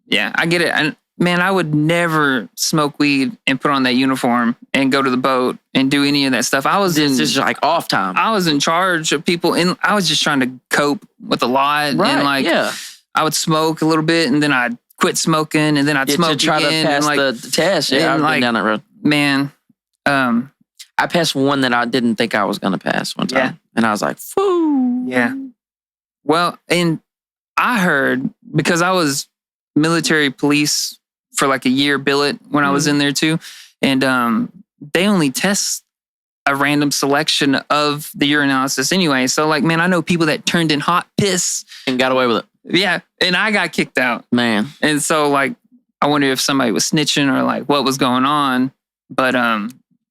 Yeah. I get it. And man, I would never smoke weed and put on that uniform and go to the boat and do any of that stuff. I was just like off time. I was in charge of people and I was just trying to cope with a lot. Right. And like, I would smoke a little bit and then I'd quit smoking and then I'd smoke to try again. to pass and like, the test. Yeah, I've been down that road. Man, I passed one that I didn't think I was going to pass one time. Yeah. And I was like, "Whoo." Yeah. Well, and I heard, because I was military police for like a year billet when I was in there too. And they only test a random selection of the urinalysis anyway. So like, man, I know people that turned in hot piss. And got away with it. Yeah. And I got kicked out. Man. And so like, I wonder if somebody was snitching or like what was going on. But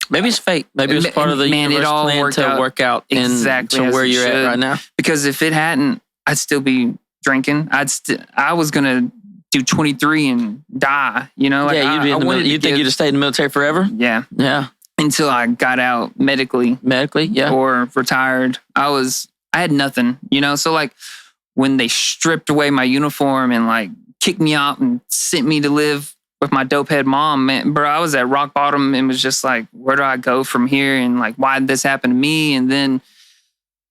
maybe it's fate. Maybe it was part of the universe plan to work out exactly to where you're at right now. Because if it hadn't, I'd still be drinking. I was gonna do 23 and die. Like you'd be in the military. You think you'd have stayed in the military forever? Yeah, yeah. Until I got out medically, yeah, or retired. I had nothing. So like when they stripped away my uniform and like kicked me out and sent me to live with my dopehead mom, man, bro, I was at rock bottom and was just like, where do I go from here? And like, why did this happen to me? And then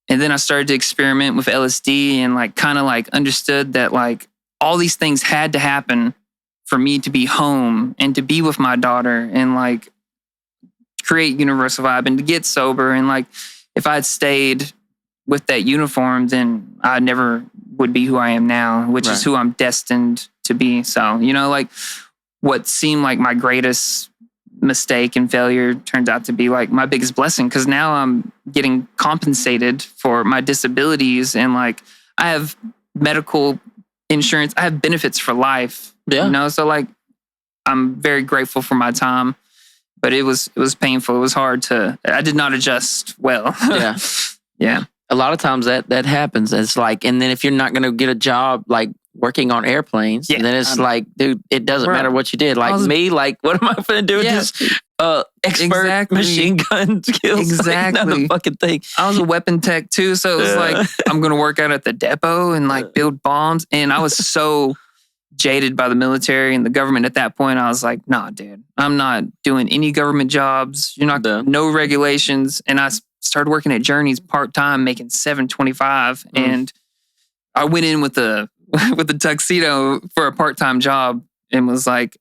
I started to experiment with LSD and like kind of like understood that like all these things had to happen for me to be home and to be with my daughter and like create universal vibe and to get sober. And like, if I'd stayed with that uniform, then I never would be who I am now, which is who I'm destined to be. So, like what seemed like my greatest mistake and failure turns out to be like my biggest blessing, because now I'm getting compensated for my disabilities and like I have medical insurance, I have benefits for life. Yeah. So like I'm very grateful for my time, but it was painful. It was hard I did not adjust well. Yeah. Yeah. A lot of times that happens. It's like, and then if you're not going to get a job like working on airplanes, then it's like, dude, it doesn't matter what you did. Like me, like, what am I going to do with this expert machine gun skills? Exactly. Like, not a fucking thing. I was a weapon tech too. So it was like, I'm going to work out at the depot and like build bombs. And I was so jaded by the military and the government at that point. I was like, nah, dude, I'm not doing any government jobs. You're not, no regulations. And I started working at Journeys part-time, making $7.25. And I went in with a tuxedo for a part-time job and was like,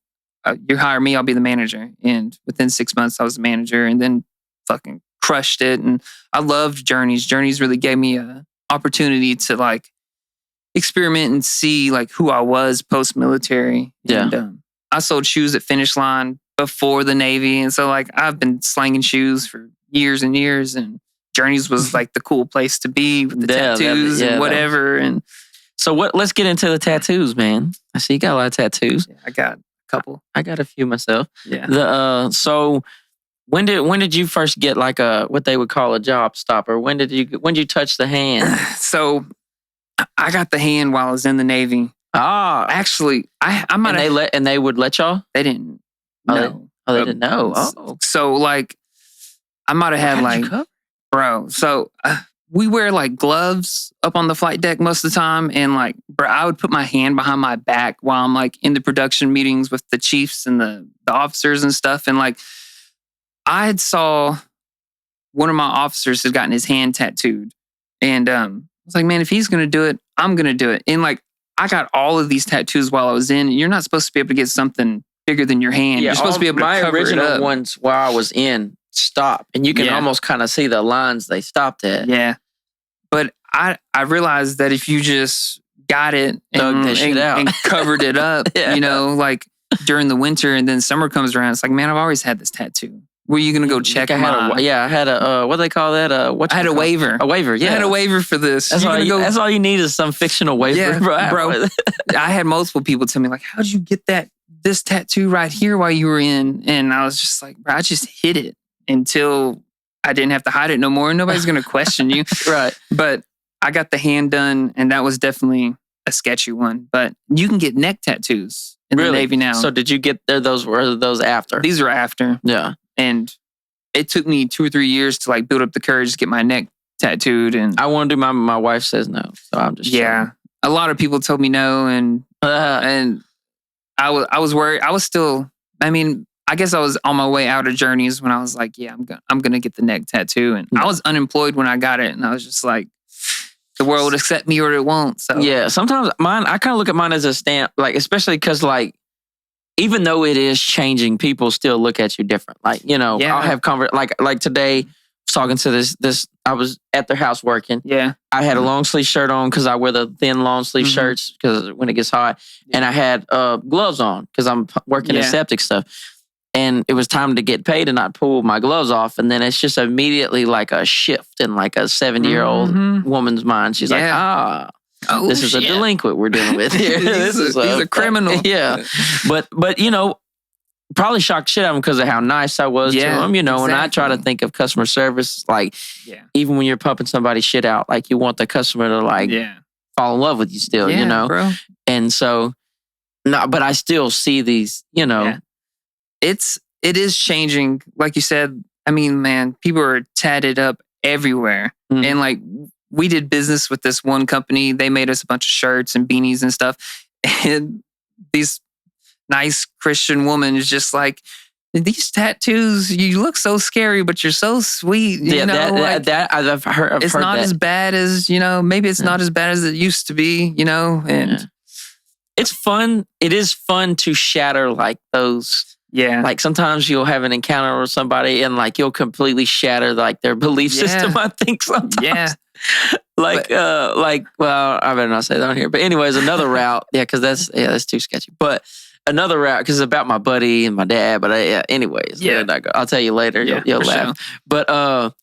you hire me, I'll be the manager. And within 6 months, I was the manager and then fucking crushed it. And I loved Journeys. Journeys really gave me an opportunity to like experiment and see like who I was post-military. Yeah. And I sold shoes at Finish Line before the Navy. And so like I've been slanging shoes for years and years, and Journeys was like the cool place to be with the tattoos and whatever. And so let's get into the tattoos, man. I see you got a lot of tattoos. Yeah, I got a couple. I got a few myself. Yeah. So when did you first get like what they would call a job stopper? When did you touch the hand? So I got the hand while I was in the Navy. Actually, I might have. And they would let y'all? They didn't know. They didn't know. Oh. So like, I might have had like, bro. So we wear like gloves up on the flight deck most of the time. And like, bro, I would put my hand behind my back while I'm like in the production meetings with the chiefs and the officers and stuff. And like, I had saw one of my officers had gotten his hand tattooed. And I was like, man, if he's going to do it, I'm going to do it. And like, I got all of these tattoos while I was in. You're not supposed to be able to get something bigger than your hand. Yeah, you're supposed to be able to cover it up. My original ones while I was in stop, and you can almost kind of see the lines they stopped at. Yeah, but I realized that if you just got it and covered it up, like during the winter, and then summer comes around, it's like, man, I've always had this tattoo. Were you gonna go check? I had a what do they call that? I had a waiver. A waiver. Yeah, I had a waiver for this. That's all you need is some fictional waiver, yeah, bro. I had multiple people tell me like, "How'd you get this tattoo right here while you were in?" And I was just like, "Bro, I just hid it until I didn't have to hide it no more. Nobody's gonna question you." Right. But I got the hand done, and that was definitely a sketchy one. But you can get neck tattoos in the Navy now. So did you get there? Were those after? These are after. Yeah. And it took me 2 or 3 years to like build up the courage to get my neck tattooed. And I want to do my wife says no, so I'm just chilling. A lot of people told me no, and I was worried. I was still. I mean, I guess I was on my way out of journeys when I was like, yeah, I'm gonna get the neck tattoo, and I was unemployed when I got it, and I was just like, the world will accept me or it won't. So yeah, sometimes I kind of look at mine as a stamp, like especially because like even though it is changing, people still look at you different. Like I'll have like today. I was talking to this. I was at their house working. Yeah, I had a long sleeve shirt on because I wear the thin long sleeve shirts because when it gets hot, and I had gloves on because I'm working in septic stuff. And it was time to get paid and not pull my gloves off. And then it's just immediately like a shift in like a 70-year-old woman's mind. She's like, this is a delinquent we're dealing with here. He's a criminal. Yeah. But probably shocked shit out of him because of how nice I was to him. And I try to think of customer service, like even when you're pumping somebody's shit out, like you want the customer to like fall in love with you still, bro. And so, no, but I still see these, It is changing. Like you said, I mean, man, people are tatted up everywhere. Mm-hmm. And like, we did business with this one company. They made us a bunch of shirts and beanies and stuff. And these nice Christian woman is just like, these tattoos, you look so scary, but you're so sweet. I've heard it's not as bad as, maybe it's not as bad as it used to be, and it's fun. It is fun to shatter like those. Yeah. Like sometimes you'll have an encounter with somebody and like you'll completely shatter like their belief system, I think sometimes. Yeah. Well, I better not say that on here. But anyways, another route. Yeah, because that's too sketchy. But another route, because it's about my buddy and my dad. But anyways, I'll tell you later. Yeah, you'll laugh. Sure. But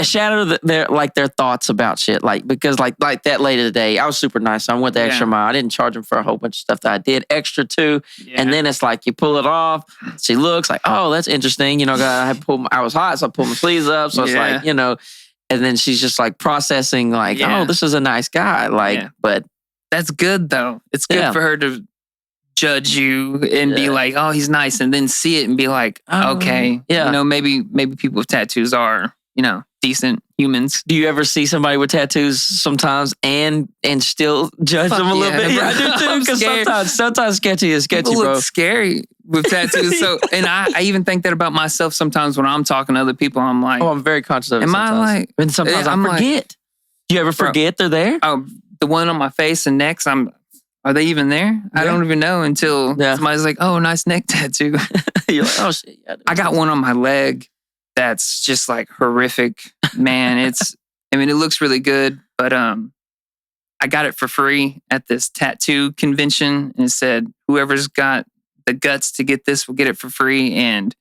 shatter their thoughts about shit. Like because like that later today, I was super nice. So I went the extra mile. I didn't charge him for a whole bunch of stuff that I did extra too. Yeah. And then it's like you pull it off. She looks like, oh, that's interesting. I was hot, so I pulled my sleeves up. So it's like, and then she's just like processing like, oh, this is a nice guy. Like, but that's good though. It's good for her to judge you and be like, oh, he's nice, and then see it and be like, okay, maybe people with tattoos are, decent humans. Do you ever see somebody with tattoos sometimes and still judge them a little bit? Yeah, I do too. Because sometimes sketchy is sketchy, people bro. Look scary with tattoos. So, and I even think that about myself sometimes when I'm talking to other people. I'm like, I'm very conscious of it. Am I like? And sometimes I forget. Like, do you ever forget they're there? Oh, the one on my face and neck. Are they even there? Yeah. I don't even know until somebody's like, oh, nice neck tattoo. You're like, oh shit. Yeah, I got one on my leg. That's just like horrific, man. It looks really good, but I got it for free at this tattoo convention, and it said whoever's got the guts to get this will get it for free. And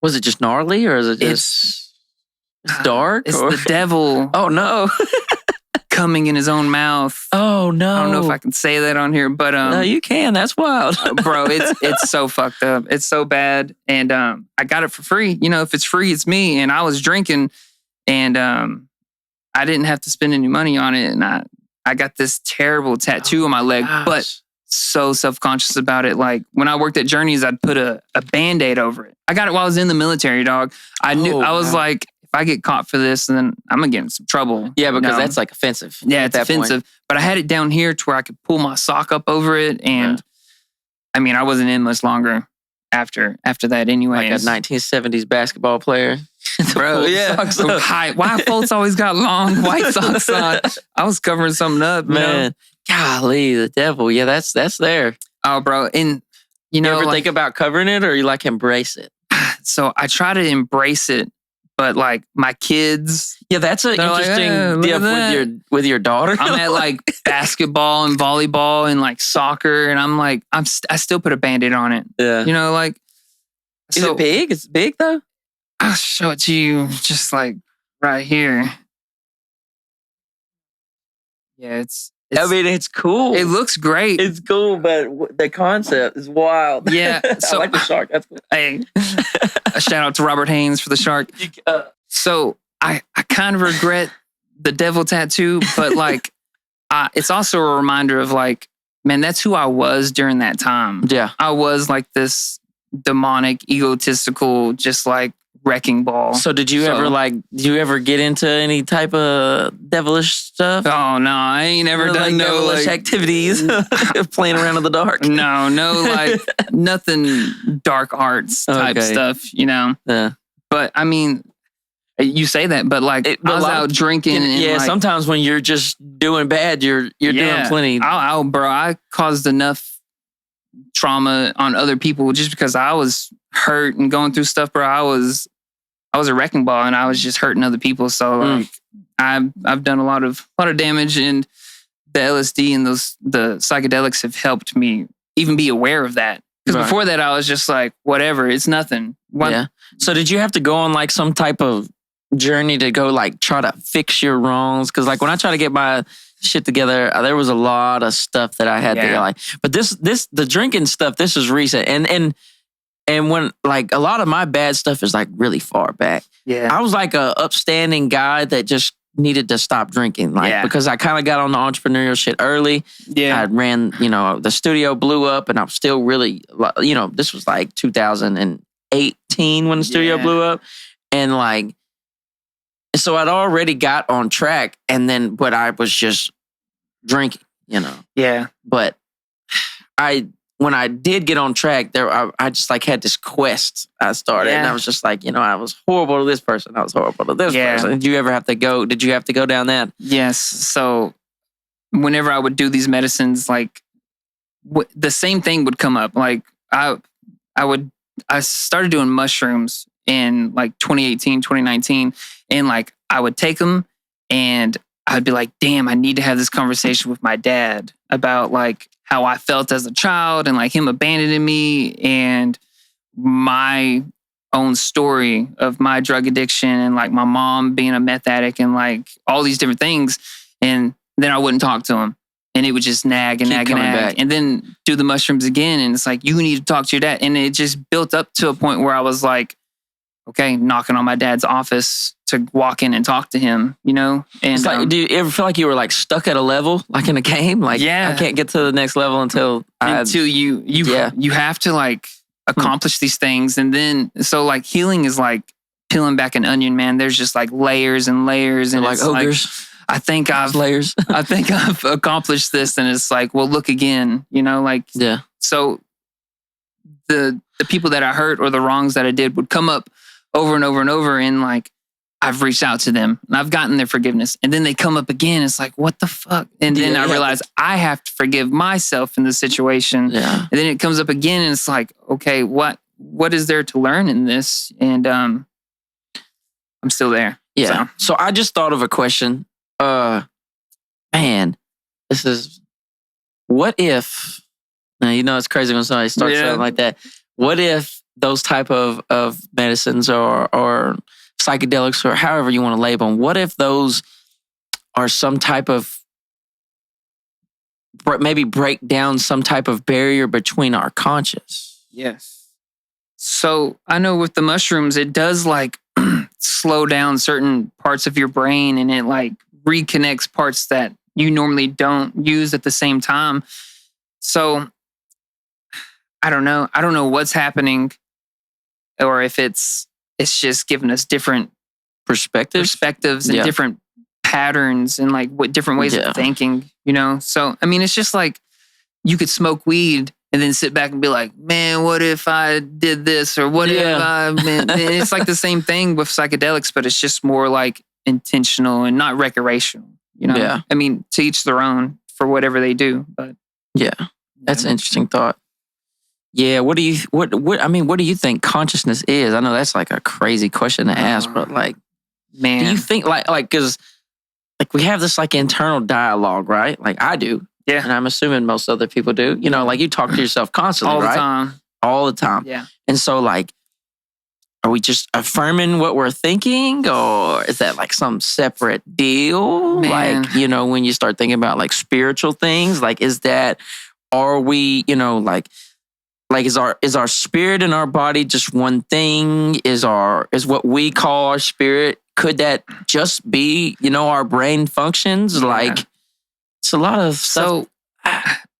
was it just gnarly, or is it just it's dark? It's the devil. Oh no. Coming in his own mouth. Oh no! I don't know if I can say that on here, but no, you can. That's wild, bro. It's so fucked up. It's so bad, and I got it for free. If it's free, it's me. And I was drinking, and I didn't have to spend any money on it, and I got this terrible tattoo on my leg, but so self-conscious about it. Like when I worked at Journeys, I'd put a Band-Aid over it. I got it while I was in the military, dog. I knew I was like, if I get caught for this, then I'm going to get in some trouble. Yeah, because that's like offensive. Yeah, it's offensive. But I had it down here to where I could pull my sock up over it. And I wasn't in much longer after that anyway. Like a 1970s basketball player. Bro, yeah. Why Foltz always got long white socks on? I was covering something up, man. Golly, the devil. Yeah, that's there. Oh, bro. And you ever think about covering it, or you like embrace it? So I try to embrace it. But like my kids, that's an interesting deal with your daughter. I'm at like basketball and volleyball and like soccer, and I'm like I still put a Band-Aid on it. Yeah, like. Is it big? It's big though. I'll show it to you just like right here. Yeah, it's I mean, it's cool. It looks great. It's cool, but the concept is wild. Yeah. So, I like the shark. That's cool. Hey, a shout out to Robert Haynes for the shark. So I kind of regret the devil tattoo, but like, it's also a reminder of like, man, that's who I was during that time. Yeah. I was like this demonic, egotistical, just like wrecking ball. So did you ever get into any type of devilish stuff? Oh no, I ain't ever done no devilish activities, playing around in the dark. No, like nothing dark arts type stuff, you know? Yeah. But I mean, you say that, but like I was out drinking. Yeah, like, sometimes when you're just doing bad, you're doing plenty. Bro, I caused enough trauma on other people just because I was hurt and going through stuff, bro. I was a wrecking ball and I was just hurting other people. So like I've done a lot of damage, and the LSD and the psychedelics have helped me even be aware of that. Because before that, I was just like, whatever, it's nothing. Yeah. So did you have to go on like some type of journey to go like try to fix your wrongs? Because like when I try to get my shit together, there was a lot of stuff that I had to like. But the drinking stuff, this is recent, and when like a lot of my bad stuff is like really far back. Yeah, I was like a upstanding guy that just needed to stop drinking, like because I kind of got on the entrepreneurial shit early. Yeah, I ran, the studio blew up, and I'm still really, this was like 2018 when the studio blew up, and like. So I'd already got on track, but I was just drinking, Yeah. But when I did get on track, I just like had this quest I started, and I was just like, I was horrible to this person, I was horrible to this person. Did you have to go down that? Yes. So whenever I would do these medicines, like the same thing would come up. Like I started doing mushrooms in like 2018, 2019. And like, I would take them and I'd be like, damn, I need to have this conversation with my dad about like how I felt as a child and like him abandoning me and my own story of my drug addiction and like my mom being a meth addict and like all these different things. And then I wouldn't talk to him. And it would just nag and nag and nag. Back. And then do the mushrooms again. And it's like, you need to talk to your dad. And it just built up to a point where I was like, okay, knocking on my dad's office to walk in and talk to him, And it's like, do you ever feel like you were like stuck at a level, like in a game? Like, I can't get to the next level until you have to like accomplish these things. And then, so like healing is like peeling back an onion, man. There's just like layers and layers. And like ogres. Like, I think I've accomplished this. And it's like, well, look again, So the people that I hurt or the wrongs that I did would come up over and over and over, and like I've reached out to them and I've gotten their forgiveness, and then they come up again. It's like, what the fuck? And then I realize I have to forgive myself in the situation. Yeah. And then it comes up again, and it's like, okay, what is there to learn in this? And I'm still there. Yeah. So I just thought of a question. Man, this is, what if? Now it's crazy when somebody starts something like that. What if those type of medicines or psychedelics or however you want to label them, what if those are some type of, maybe break down some type of barrier between our conscious? Yes. So I know with the mushrooms, it does like slow down certain parts of your brain, and it like reconnects parts that you normally don't use at the same time. So I don't know. I don't know what's happening, or if it's just giving us different perspectives and different patterns and like what different ways of thinking, So, I mean, it's just like you could smoke weed and then sit back and be like, man, what if I did this? Or what if it's like the same thing with psychedelics, but it's just more like intentional and not recreational, Yeah. I mean, to each their own for whatever they do, but. Yeah. That's an interesting thought. Yeah, what do you think consciousness is? I know that's like a crazy question to ask, but like, man, do you think like because like we have this like internal dialogue, right? Like I do, and I'm assuming most other people do. Like you talk to yourself constantly, all the right? time, all the time. Yeah, and so like, are we just affirming what we're thinking, or is that like some separate deal? Man. Like, when you start thinking about like spiritual things, like are we, is our spirit and our body just one thing? Is what we call our spirit, could that just be, our brain functions? Like, it's a lot of stuff. So,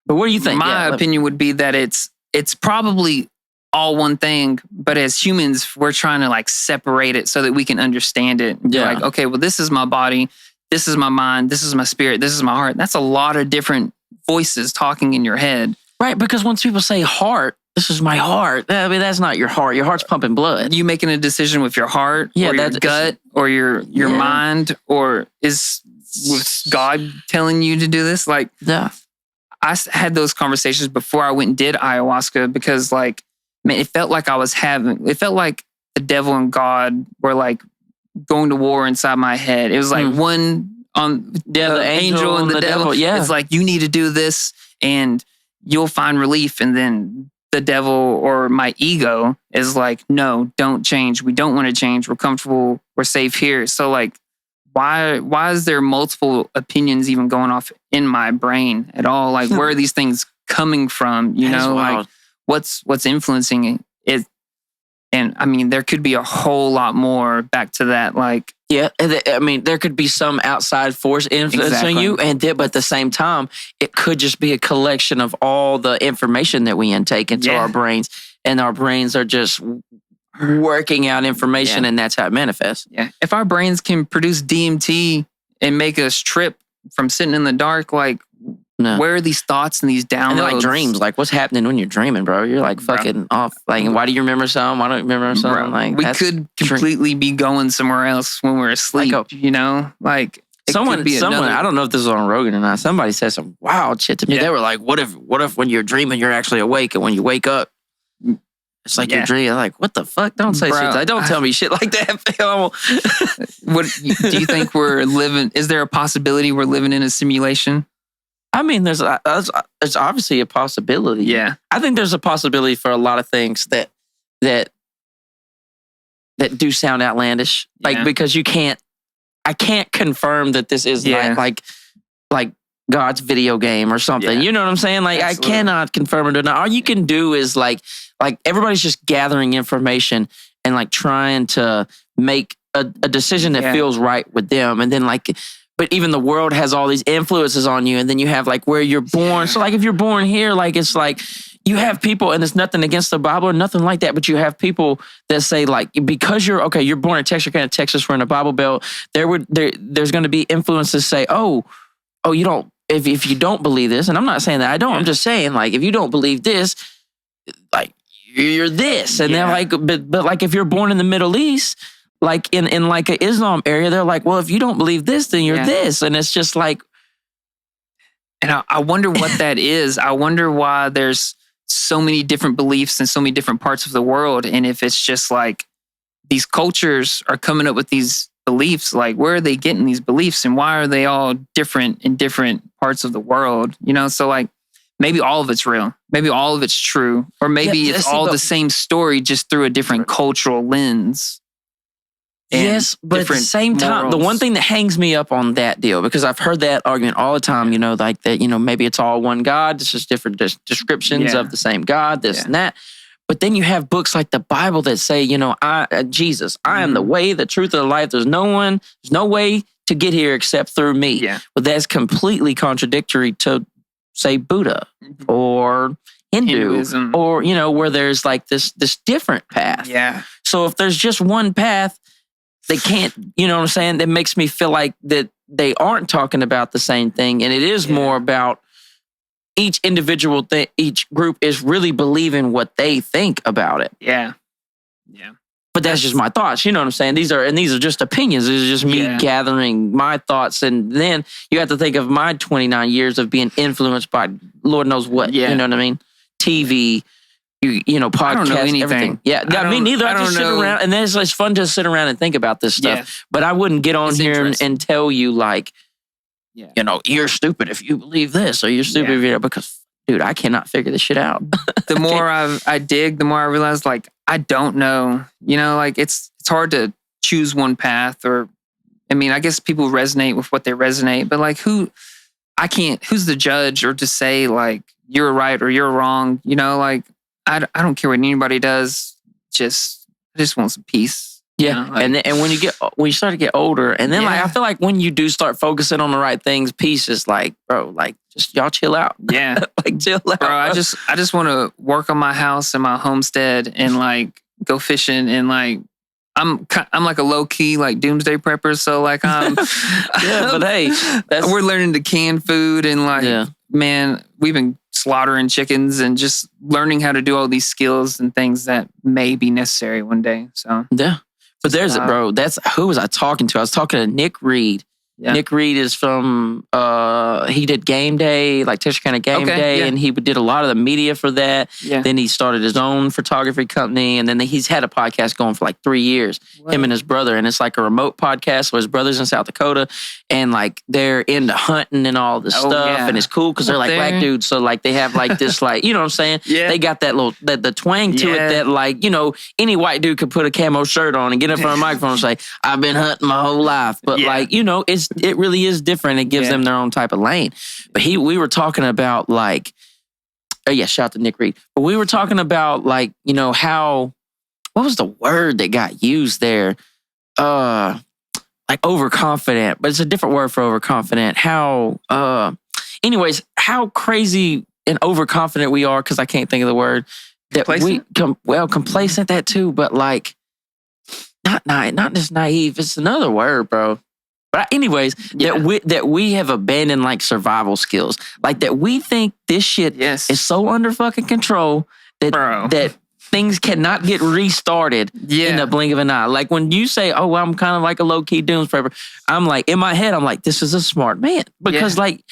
but what do you think? My opinion would be that it's probably all one thing, but as humans, we're trying to like separate it so that we can understand it. And be like, okay, well, this is my body, this is my mind, this is my spirit, this is my heart. That's a lot of different voices talking in your head. Right, because once people say heart, this is my heart. I mean, that's not your heart. Your heart's pumping blood. You making a decision with your heart, or your gut, or your mind, or was God telling you to do this? Like, I had those conversations before I went and did ayahuasca, because like, man, it felt like it felt like the devil and God were like going to war inside my head. It was like one on the angel and the devil. Yeah. It's like, you need to do this and you'll find relief. And then the devil or my ego is like, no, don't change. We don't want to change. We're comfortable. We're safe here. So like, why is there multiple opinions even going off in my brain at all? Like, where are these things coming from? Like what's influencing it? And I mean, there could be a whole lot more back to that. Like, yeah, I mean, there could be some outside force influencing you, but at the same time, it could just be a collection of all the information that we intake into our brains, and our brains are just working out information, and that's how it manifests. Yeah, if our brains can produce DMT and make us trip from sitting in the dark, like, where are these thoughts and these downloads? And like dreams, like what's happening when you're dreaming, bro? You're like fucking off. Like, why do you remember something? Why don't you remember something? Bro, like, we could completely be going somewhere else when we're asleep. Like someone. I don't know if this is on Rogan or not. Somebody said some wild shit to me. They were like, "What if when you're dreaming, you're actually awake, and when you wake up, it's like you're dreaming?" I'm like, what the fuck? Don't say shit. Like, don't tell me shit like that, Phil. What do you think we're living? Is there a possibility we're living in a simulation? I mean, there's obviously a possibility. Yeah, I think there's a possibility for a lot of things that do sound outlandish. Like, because I can't confirm that this is like God's video game or something. Yeah. You know what I'm saying? Like, absolutely. I cannot confirm it or not. All you can do is like everybody's just gathering information and like trying to make a decision that feels right with them, and then but even the world has all these influences on you, and then you have like where you're born. So like if you're born here, like it's like you have people, and it's nothing against the Bible or nothing like that, but you have people that say like, because you're born in Texarkana, Texas, we're in a Bible Belt, there's going to be influences say, oh, you don't, if you don't believe this, and I'm not saying that I don't, I'm just saying like, if you don't believe this, like you're this, and they're like, but like if you're born in the Middle East, like in like an Islam area, they're like, well, if you don't believe this, then you're this. And it's just like, and I wonder what that is. I wonder why there's so many different beliefs in so many different parts of the world. And if it's just like these cultures are coming up with these beliefs, like where are they getting these beliefs, and why are they all different in different parts of the world? So like maybe all of it's real. Maybe all of it's true. Or maybe it's all the same story, just through a different cultural lens. Yes, but at the same time, the one thing that hangs me up on that deal, because I've heard that argument all the time, like that, maybe it's all one God. It's just different descriptions of the same God, this and that. But then you have books like the Bible that say, Jesus, I am the way, the truth, and the life. There's no way to get here except through me. Yeah. But that's completely contradictory to, say, Buddha or Hinduism, or, where there's like this different path. Yeah. So if there's just one path, they can't, you know what I'm saying? That makes me feel like that they aren't talking about the same thing. And it is more about each individual thing, each group is really believing what they think about it. Yeah. Yeah. But that's just my thoughts. You know what I'm saying? These are just opinions. This is just me gathering my thoughts. And then you have to think of my 29 years of being influenced by Lord knows what. Yeah. You know what I mean? TV, podcasts, I don't know anything. Everything. Yeah, me neither. I just sit around, and then it's fun to sit around and think about this stuff. Yeah. But I wouldn't get on here and tell you like, you're stupid if you believe this, or you're stupid because, dude, I cannot figure this shit out. The more I dig, the more I realize like I don't know. You know, like it's hard to choose one path, or I mean, I guess people resonate with what they resonate, but like who's the judge or to say like you're right or you're wrong? You know, like I don't care what anybody does. I just want some peace. Yeah, you know, like, and when you start to get older, and then like I feel like when you do start focusing on the right things, peace is like, bro, like just y'all chill out. Yeah, like chill out. Bro, I just want to work on my house and my homestead and like go fishing and like I'm like a low key like doomsday prepper, so like I'm yeah, but hey, we're learning to can food and like man, we've been slaughtering chickens and just learning how to do all these skills and things that may be necessary one day. So yeah. But there's bro, who was I talking to? I was talking to Nick Reed. Yeah. Nick Reed is from, he did Game Day, like Texarkana Game Day, and he did a lot of the media for that. Yeah. Then he started his own photography company, and then he's had a podcast going for like 3 years, him and his brother, and it's like a remote podcast, so his brother's in South Dakota, and like they're into hunting and all this stuff, and it's cool because they're like black dudes, so like they have like this like, you know what I'm saying? Yeah. They got that little, the twang to it that like, you know, any white dude could put a camo shirt on and get in front of a microphone and say, I've been hunting my whole life, but like, you know, it really is different. It gives them their own type of lane. But we were talking about like, shout out to Nick Reed. But we were talking about like, you know, what was the word that got used there? Like overconfident, but it's a different word for overconfident. Anyways, how crazy and overconfident we are, because I can't think of the word. That complacent? Complacent, that too, but like, not just naive. It's another word, bro. But anyways, that we have abandoned like survival skills, like that we think this shit is so under fucking control that things cannot get restarted in the blink of an eye. Like when you say, "Oh, well, I'm kind of like a low key dooms prepper," I'm like in my head, I'm like, "This is a smart man," because like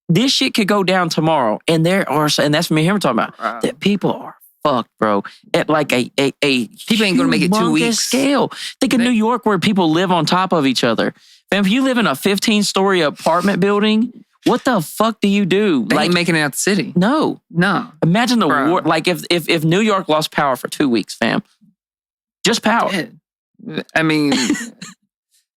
this shit could go down tomorrow, and that's me. Here we're talking about that people are fucked, bro. At like a people ain't gonna make it 2 weeks scale. Think of New York where people live on top of each other. Fam, if you live in a 15-story apartment building, what the fuck do you do? They ain't making it out the city. No. Imagine the war. Like if New York lost power for 2 weeks, fam. Just power. I mean,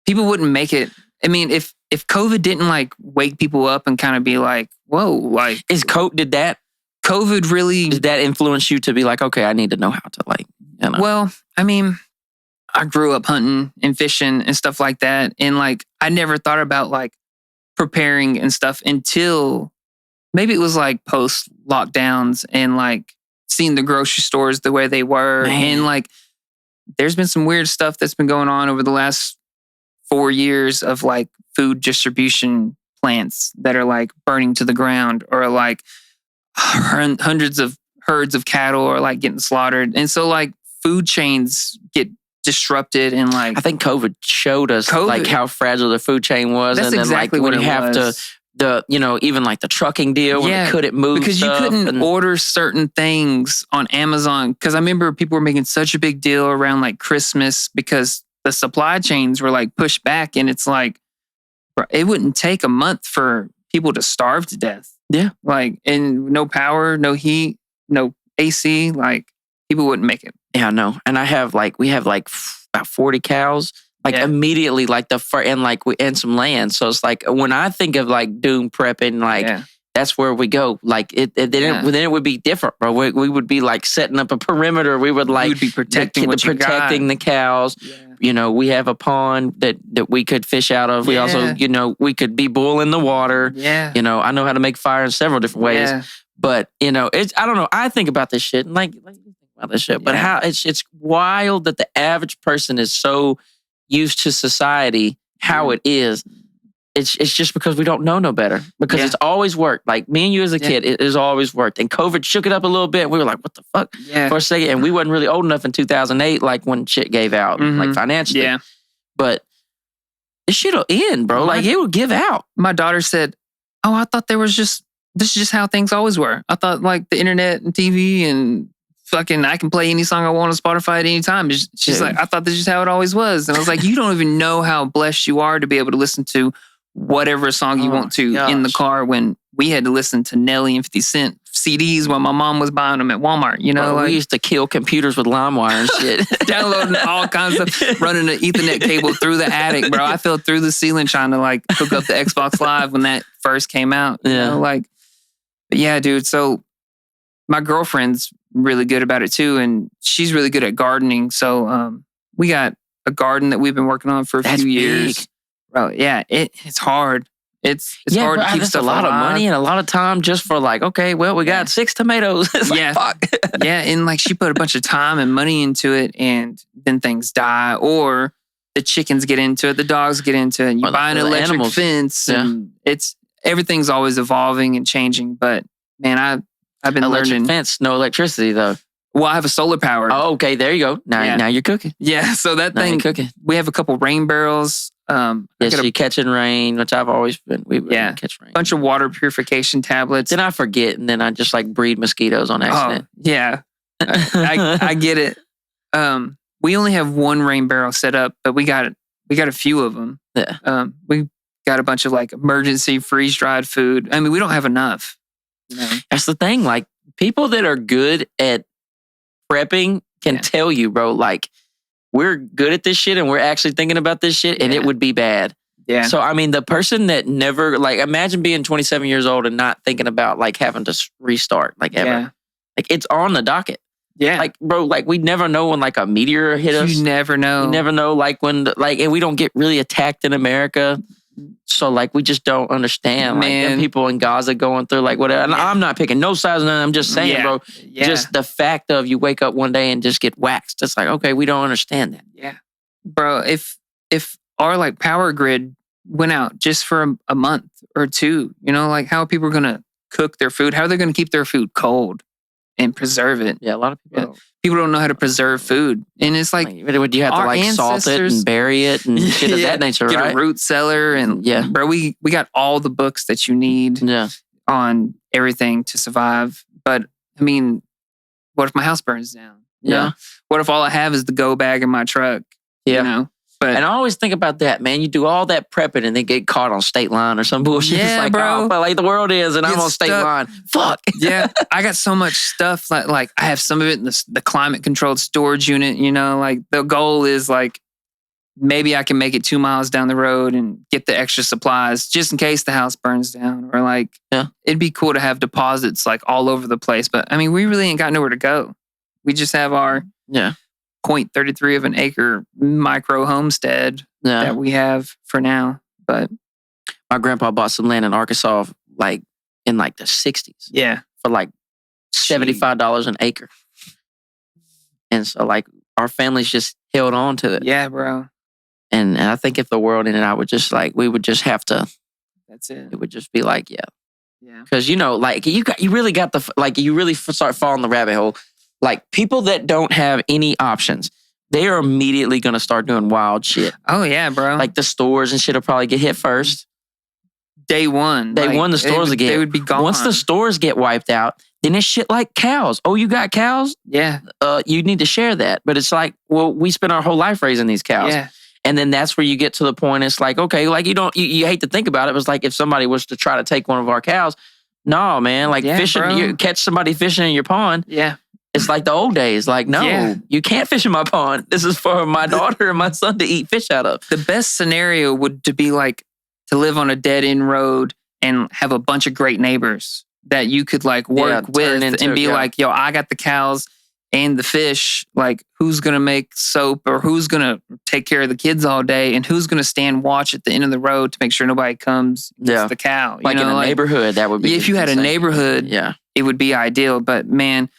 people wouldn't make it. I mean, if COVID didn't like wake people up and kind of be like, whoa, like did COVID really did that influence you to be like, okay, I need to know how to like, you know? Well, I mean, I grew up hunting and fishing and stuff like that. And like, I never thought about like preparing and stuff until maybe it was like post lockdowns and like seeing the grocery stores the way they were. Man. And like, there's been some weird stuff that's been going on over the last 4 years of like food distribution plants that are like burning to the ground, or like hundreds of herds of cattle are like getting slaughtered. And so like food chains get disrupted, and like I think COVID showed us like how fragile the food chain was. That's and then exactly like what we have to you know, even like the trucking deal when they couldn't move because stuff, you couldn't order certain things on Amazon. Because I remember people were making such a big deal around like Christmas because the supply chains were like pushed back, and it's like it wouldn't take a month for people to starve to death. Yeah, like, and no power, no heat, no AC, like people wouldn't make it. Yeah, no. And we have like about 40 cows, like immediately, like and some land. So it's like when I think of like doom prepping, like that's where we go. Like then it would be different, bro. We would be like setting up a perimeter. We would like be protecting the cows. Yeah. You know, we have a pond that we could fish out of. We also, you know, we could be boiling the water. Yeah. You know, I know how to make fire in several different ways. Yeah. But, you know, I don't know. I think about this shit and like about this shit. But how it's wild that the average person is so used to society, how it is. It's just because we don't know no better. Because it's always worked. Like me and you as a kid, it has always worked. And COVID shook it up a little bit. And we were like, what the fuck? Yeah. For a second. And we wasn't really old enough in 2008, like when shit gave out, like financially. Yeah. But this shit'll end, bro. Like it will give out. My daughter said, oh, I thought this is just how things always were. I thought like the internet and TV and fucking I can play any song I want on Spotify at any time. She's like, I thought this is how it always was. And I was like, you don't even know how blessed you are to be able to listen to whatever song you want to in the car, when we had to listen to Nelly and 50 Cent CDs while my mom was buying them at Walmart. You know, Bro, we used to kill computers with LimeWire and shit. Downloading all kinds of stuff, running an Ethernet cable through the attic, bro. I fell through the ceiling trying to like hook up the Xbox Live when that first came out. You know, like, but yeah, dude. So my girlfriend's really good about it too, and she's really good at gardening. So we got a garden that we've been working on for a few years. Big. Bro, yeah, it's hard. It's hard to keep stuff alive. A lot of money and a lot of time just for like, okay, well, we got 6 tomatoes. It's like, fuck. Yeah, and like she put a bunch of time and money into it, and then things die, or the chickens get into it, the dogs get into it, and you buy an electric fence, and everything's always evolving and changing. But man, I've been learning. Fence, no electricity though. Well, I have a solar powered. Oh, okay, there you go. Now you're cooking. Yeah, so that thing, cooking. We have a couple rain barrels. You're catching rain, which I've always been. We catch rain. Bunch of water purification tablets. Then I forget, and then I just like breed mosquitoes on accident. Oh, yeah, I get it. We only have one rain barrel set up, but we got a few of them. Yeah. We got a bunch of like emergency freeze dried food. I mean, we don't have enough. You know? That's the thing. Like people that are good at prepping can tell you, bro. Like. We're good at this shit and we're actually thinking about this shit and it would be bad. Yeah. So, I mean, the person that never, like, imagine being 27 years old and not thinking about, like, having to restart, like, ever. Yeah. Like, it's on the docket. Yeah. Like, bro, like, we never know when, like, a meteor hit us. You never know. You never know, like, when, and we don't get really attacked in America. So, like, we just don't understand. Man. Like, people in Gaza going through, like, whatever. And I'm not picking no sides, and I'm just saying, bro, just the fact of you wake up one day and just get waxed. It's like, okay, we don't understand that. Yeah. Bro, if our, like, power grid went out just for a month or two, you know, like, how are people going to cook their food? How are they going to keep their food cold and preserve it? Yeah, a lot of people people don't know how to preserve food. And it's like, would you have to like salt it and bury it and shit of that nature, get right? a root cellar and bro, we got all the books that you need on everything to survive. But I mean, what if my house burns down? You know? What if all I have is the go bag in my truck? You know? And I always think about that, man. You do all that prepping and then get caught on state line or some bullshit. Yeah, it's like, bro. oh, but like the world is and I'm on state line. Fuck. Yeah. I got so much stuff. Like I have some of it in the climate controlled storage unit, you know, like the goal is like, maybe I can make it 2 miles down the road and get the extra supplies just in case the house burns down. Or like, it'd be cool to have deposits like all over the place. But I mean, we really ain't got nowhere to go. We just have our 0.33 of an acre micro homestead that we have for now. But my grandpa bought some land in Arkansas, like in like the 60s. Yeah. For like $75 an acre. And so like our families just held on to it. Yeah, bro. And I think if the world ended, I would just like, we would just have to. That's it. It would just be like, yeah. Because, you know, like you really got you really start falling the rabbit hole. Like people that don't have any options, they are immediately going to start doing wild shit. Oh yeah, bro. Like the stores and shit will probably get hit first. Day one. The stores they would be gone. Once the stores get wiped out, then it's shit like cows. Oh, you got cows? Yeah. You need to share that. But it's like, well, we spent our whole life raising these cows. Yeah. And then that's where you get to the point. It's like, okay, like you hate to think about it. It was like if somebody was to try to take one of our cows, no, man, like fishing, you catch somebody fishing in your pond. Yeah. It's like the old days. Like, no, you can't fish in my pond. This is for my daughter and my son to eat fish out of. The best scenario would to be like to live on a dead end road and have a bunch of great neighbors that you could like work with and be like, yo, I got the cows and the fish. Like, who's going to make soap or who's going to take care of the kids all day and who's going to stand watch at the end of the road to make sure nobody comes gets the cow. Like in a neighborhood, that would be if you had a neighborhood, it would be ideal. But man,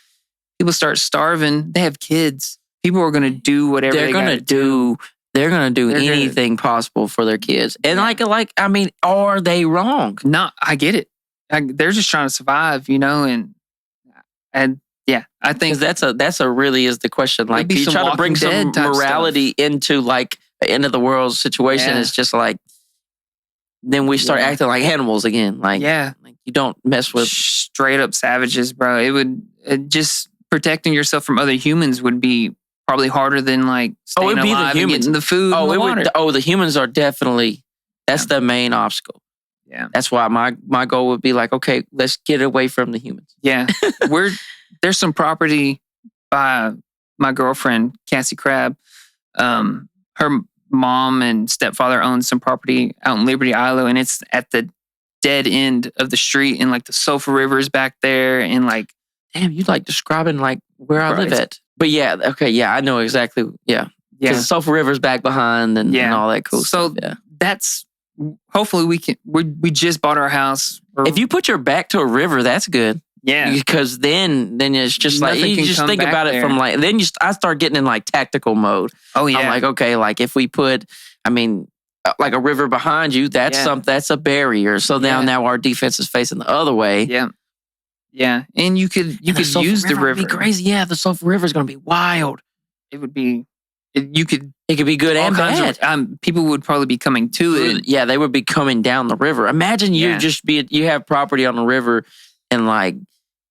people start starving. They have kids. People are going to do whatever they're going to do. They're going to do anything possible for their kids. And like, I mean, are they wrong? No, I get it. They're just trying to survive, you know, and yeah, I think that's really is the question. Like, you try to bring some morality into like the end of the world situation. It's just like, then we start acting like animals again. Like, like you don't mess with straight up savages, bro. Just protecting yourself from other humans would be probably harder than like staying alive and getting the food and the water. The humans are definitely, that's the main obstacle. Yeah. That's why my goal would be like, okay, let's get away from the humans. Yeah. There's some property by my girlfriend, Cassie Crabb. Her mom and stepfather own some property out in Liberty Isle, and it's at the dead end of the street, and like the Sulphur River's back there, and like, damn, you like describing like where I live at. But yeah, okay, yeah, I know exactly. Yeah. Because the Sulphur River's back behind and all that cool stuff. So that's, hopefully we just bought our house. If you put your back to a river, that's good. Yeah. Because then it's just like, you just think about it from like, then I start getting in like tactical mode. Oh yeah. I'm like, okay, like if we put, like a river behind you, that's a barrier. So now our defense is facing the other way. Yeah. Yeah. And you could use the river. It'd be crazy. Yeah, the Sulphur River is going to be wild. It would be, it could be good and bad. People would probably be coming to it. Yeah, they would be coming down the river. Imagine you have property on the river and like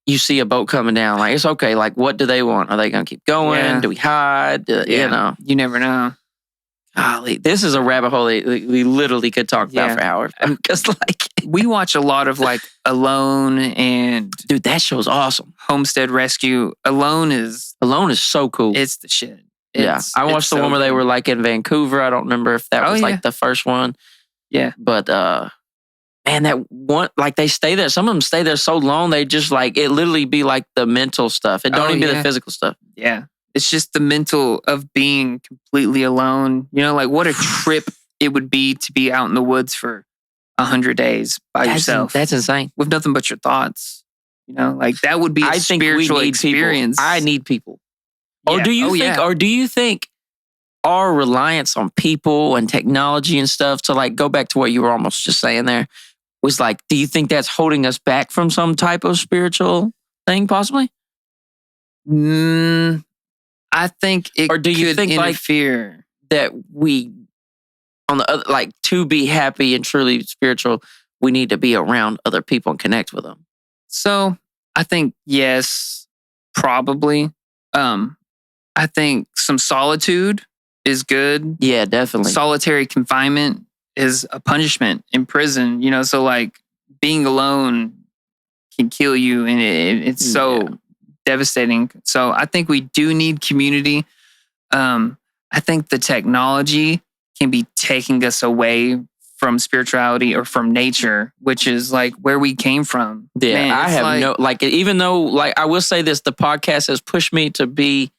you see a boat coming down. Like, it's okay. Like, what do they want? Are they going to keep going? Yeah. Do we hide? You know. You never know. Golly, this is a rabbit hole that we literally could talk about for hours. Because like we watch a lot of like Alone and dude, that show's awesome. Homestead Rescue. Alone is so cool. It's the shit. I watched the one where they were like in Vancouver. I don't remember if that was like the first one. Yeah. But man, that one, like they stay there. Some of them stay there so long, they just like, it literally be like the mental stuff. It don't even be the physical stuff. Yeah. It's just the mental of being completely alone. You know, like what a trip it would be to be out in the woods for 100 days by yourself. That's insane. With nothing but your thoughts. You know, like that would be a spiritual experience. I need people. Or do you think our reliance on people and technology and stuff, to like go back to what you were almost just saying there, was like, do you think that's holding us back from some type of spiritual thing possibly? I think it or do you could think interfere. Like, that we, on the other, like to be happy and truly spiritual, we need to be around other people and connect with them? So I think yes, probably. I think some solitude is good. Yeah, definitely. Solitary confinement is a punishment in prison, you know, so like being alone can kill you, and it's so devastating. So I think we do need community. I think the technology can be taking us away from spirituality or from nature, which is like where we came from. Yeah, man, I have even though, like, I will say this, the podcast has pushed me to be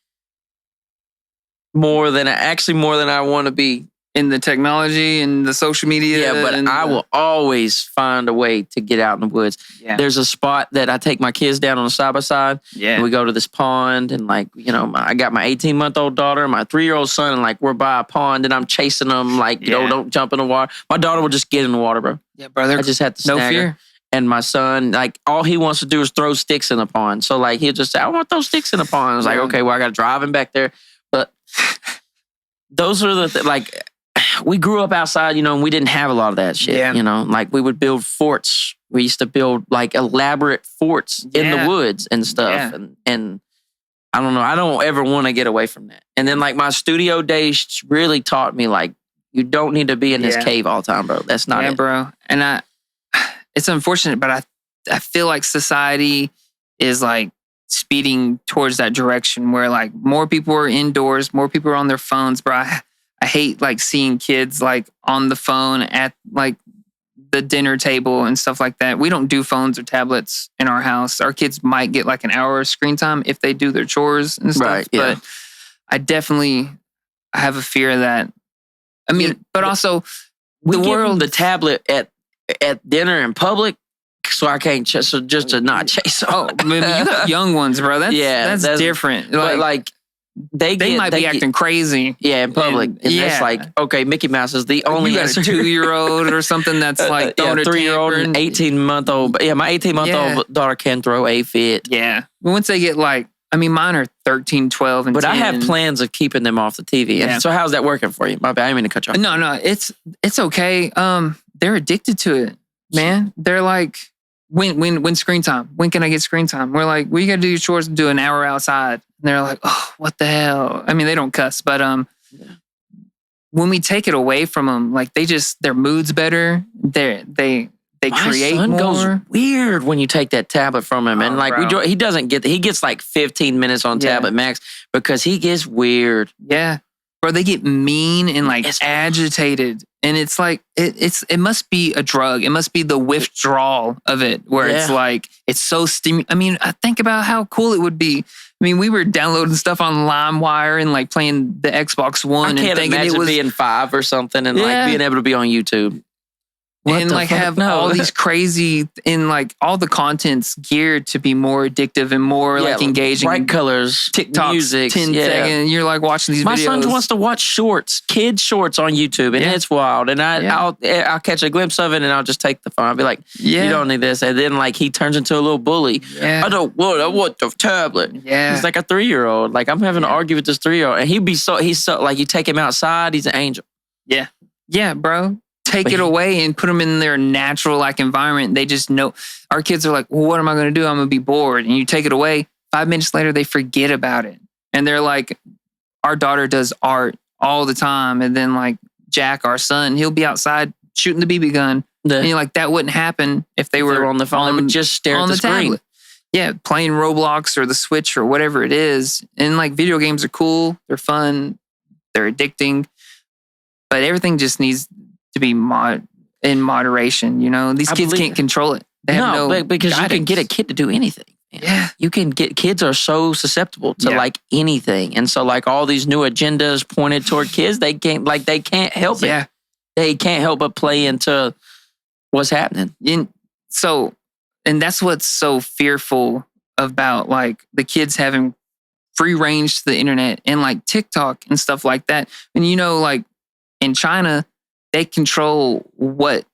more than I want to be in the technology and the social media. Yeah, but I will always find a way to get out in the woods. Yeah. There's a spot that I take my kids down on a side by side. Yeah. And we go to this pond, and like, you know, I got my 18-month-old daughter, my 3-year-old son, and like we're by a pond, and I'm chasing them like, you know, don't jump in the water. My daughter will just get in the water, bro. Yeah, brother. I just have to snag no fear. Her. And my son, like, all he wants to do is throw sticks in the pond. So like he'll just say, I want those sticks in the pond. I was like, okay, well, I got to drive him back there. But those are the like, we grew up outside, you know, and we didn't have a lot of that shit, you know, like we would build forts. We used to build like elaborate forts in the woods and stuff. And I don't know, I don't ever want to get away from that. And then like my studio days really taught me like, you don't need to be in this cave all the time, bro. That's not it. Bro. And it's unfortunate, but I feel like society is like speeding towards that direction where like more people are indoors, more people are on their phones, bro. I hate like seeing kids like on the phone at like the dinner table and stuff like that. We don't do phones or tablets in our house. Our kids might get like an hour of screen time if they do their chores and stuff. Right, yeah. But I have a fear that, I mean, but also we give the tablet at dinner in public, so I can't just to not chase them. Oh, you got young ones, bro. That's different. But like they might be acting crazy. Yeah, in public. And it's like, okay, Mickey Mouse is the only. You got a 2-year-old or something that's like throwing a 3-year-old and 18-month-old. Yeah, my 18-month-old daughter can throw a fit. Yeah. But once they get like, I mean, mine are 13, 12, and 10. But I have plans of keeping them off the TV. Yeah. So how's that working for you? My bad, I didn't mean to cut you off. No, it's okay. They're addicted to it, man. They're like, when screen time? When can I get screen time? We're like, well, you got to do your chores and do an hour outside. And they're like, oh, what the hell? I mean, they don't cuss, but when we take it away from them, like their mood's better. They they create son more. goes weird when you take that tablet from him, and like bro. he doesn't get. He gets like 15 minutes on tablet max because he gets weird. Yeah, bro, they get mean and like agitated, and it's like it must be a drug. It must be the withdrawal of it, where it's like it's so I mean, I think about how cool it would be. I mean, we were downloading stuff on LimeWire and like playing the Xbox One. I can't and imagine it was being 5 or something and like being able to be on YouTube. And like have all these crazy and like all the content's geared to be more addictive and more like engaging. Bright colors, TikTok, music, 10 seconds. You're like watching these videos. My son wants to watch kids shorts on YouTube, and it's wild. And I'll catch a glimpse of it, and I'll just take the phone. I'll be like, "You don't need this." And then like he turns into a little bully. Yeah. I want the tablet. Yeah, he's like a 3-year-old. Like I'm having to argue with this 3-year-old, and he's so like you take him outside, he's an angel. Yeah, bro. Take it away and put them in their natural like environment. They just know. Our kids are like, well, what am I going to do? I'm going to be bored. And you take it away. 5 minutes later, they forget about it. And they're like, our daughter does art all the time. And then like Jack, our son, he'll be outside shooting the BB gun. And you're like, that wouldn't happen if they were on the phone. They would just stare at the screen. Tablet. Yeah, playing Roblox or the Switch or whatever it is. And like video games are cool. They're fun. They're addicting. But everything just needs to be in moderation, you know? These kids can't control it. They have no because guidance. you can get a kid to do anything. Yeah. You can get, kids are so susceptible to like anything. And so like all these new agendas pointed toward kids, they can't help it. Yeah. They can't help but play into what's happening. And that's what's so fearful about like the kids having free range to the internet and like TikTok and stuff like that. And you know, like in China, they control what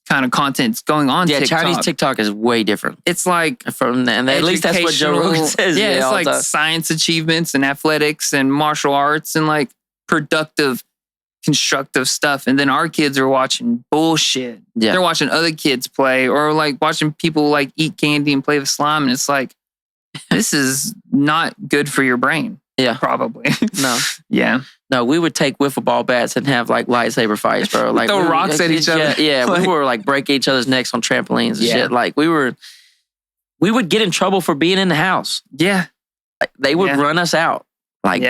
kind of content's going on TikTok. Chinese TikTok is way different. It's like and at least that's what Joe Rogan says. Yeah, it's like science achievements and athletics and martial arts and like productive, constructive stuff. And then our kids are watching bullshit. Yeah. They're watching other kids play or like watching people like eat candy and play with slime. And it's like, this is not good for your brain. Yeah. Probably. No. Yeah. No, we would take wiffle ball bats and have like lightsaber fights, bro. Like throw rocks at each other. Yeah, like, we were like break each other's necks on trampolines and shit. Like we would get in trouble for being in the house. Yeah. Like, they would run us out. Like,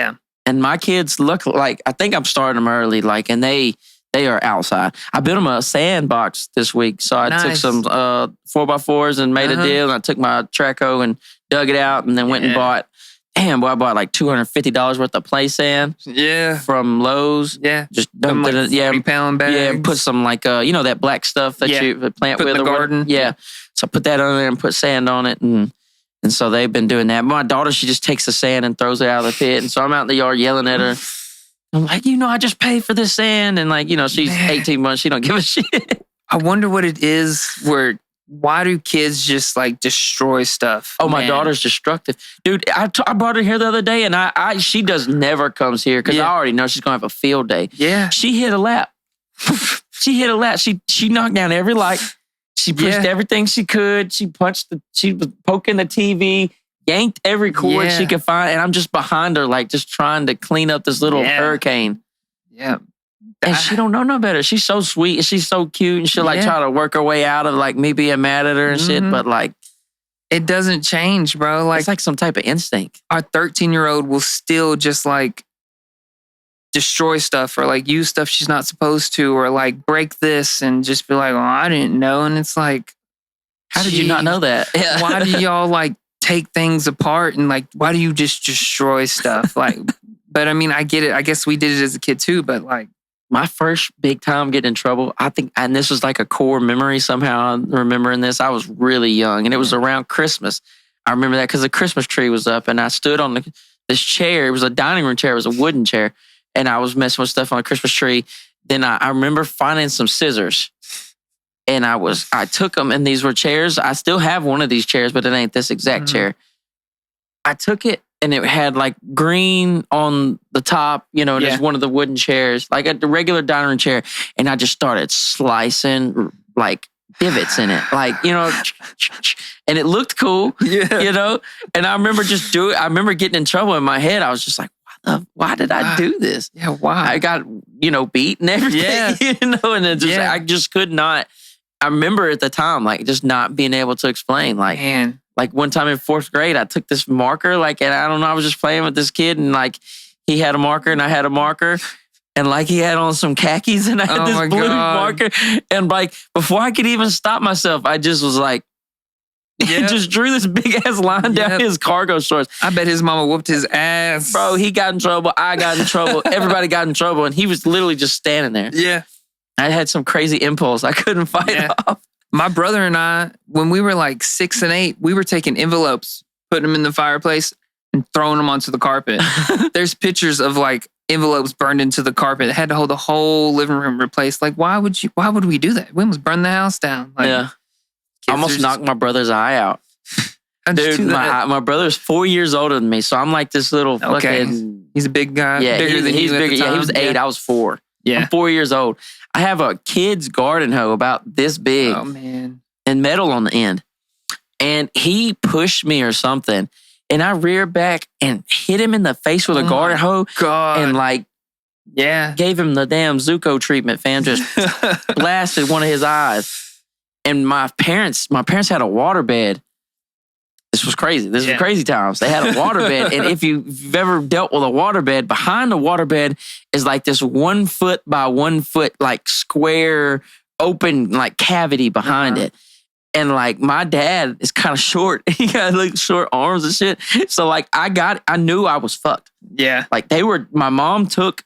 and my kids look like, I think I'm starting them early, like, and they are outside. I built them a sandbox this week. So I took some 4x4s and made a deal. And I took my Traco and dug it out and then went and bought, I bought like $250 worth of play sand. Yeah. From Lowe's. Yeah. Just dumped like it in. 3-pound bags. Yeah. Put some like, that black stuff that you plant put with in the garden. Yeah. So I put that on there and put sand on it. And so they've been doing that. My daughter, she just takes the sand and throws it out of the pit. And so I'm out in the yard yelling at her. I'm like, I just paid for this sand. And like, she's 18 months. She don't give a shit. I wonder what it is why do kids just like destroy stuff? Oh, my daughter's destructive. Dude, I brought her here the other day and she never comes here because I already know she's going to have a field day. Yeah. She hit a lap. She knocked down every light. She pushed everything she could. She was poking the TV, yanked every cord she could find. And I'm just behind her, like just trying to clean up this little hurricane. Yeah. And she don't know no better. She's so sweet and she's so cute. And she'll like try to work her way out of like me being mad at her and shit. But like, it doesn't change, bro. Like, it's like some type of instinct. Our 13-year-old will still just like destroy stuff or like use stuff she's not supposed to or like break this and just be like, I didn't know. And it's like, how did you not know that? Why do y'all like take things apart and like, why do you just destroy stuff? Like, but I mean, I get it. I guess we did it as a kid too, but like, my first big time getting in trouble, I think, and this was like a core memory somehow, I'm remembering this. I was really young and it was around Christmas. I remember that because the Christmas tree was up and I stood on this chair. It was a dining room chair. It was a wooden chair. And I was messing with stuff on a Christmas tree. Then I remember finding some scissors and I took them and these were chairs. I still have one of these chairs, but it ain't this exact chair. I took it. And it had like green on the top, just one of the wooden chairs, like a regular dining room chair. And I just started slicing like divots in it, like, and it looked cool, And I remember I remember getting in trouble in my head. I was just like, why did I do this? Yeah, why? I got, beat and everything, and I just could not. I remember at the time, like, just not being able to explain. Like, Man. Like one time in 4th grade, I took this marker, like, and I don't know, I was just playing with this kid, and like he had a marker and I had a marker, and like he had on some khakis and I had this blue marker, and like before I could even stop myself, I just was like, just drew this big ass line down his cargo shorts. I bet his mama whooped his ass. Bro, he got in trouble. I got in trouble. Everybody got in trouble, and he was literally just standing there. Yeah. I had some crazy impulse I couldn't fight off. My brother and I, when we were like 6 and 8, we were taking envelopes, putting them in the fireplace, and throwing them onto the carpet. There's pictures of like envelopes burned into the carpet. It had to hold the whole living room replaced. Like, why would we do that? We almost burned the house down. Like, I almost knocked my brother's eye out. Dude, my brother's 4 years older than me, so I'm like this little fucking... He's a big guy. Yeah, bigger than he's you bigger. at the time. Yeah, he was 8. I was 4. Yeah. I'm 4 years old. I have a kid's garden hoe about this big. Oh, man. And metal on the end. And he pushed me or something. And I reared back and hit him in the face with a garden hoe. God. And like, gave him the damn Zuko treatment, fam. Just blasted one of his eyes. And my parents had a waterbed. This was crazy. This was crazy times. They had a waterbed. And if you've ever dealt with a waterbed, behind the waterbed is like this 1 foot by 1 foot, like square, open, like cavity behind it. And like my dad is kind of short. He got like short arms and shit. So like I knew I was fucked. Yeah. Like my mom took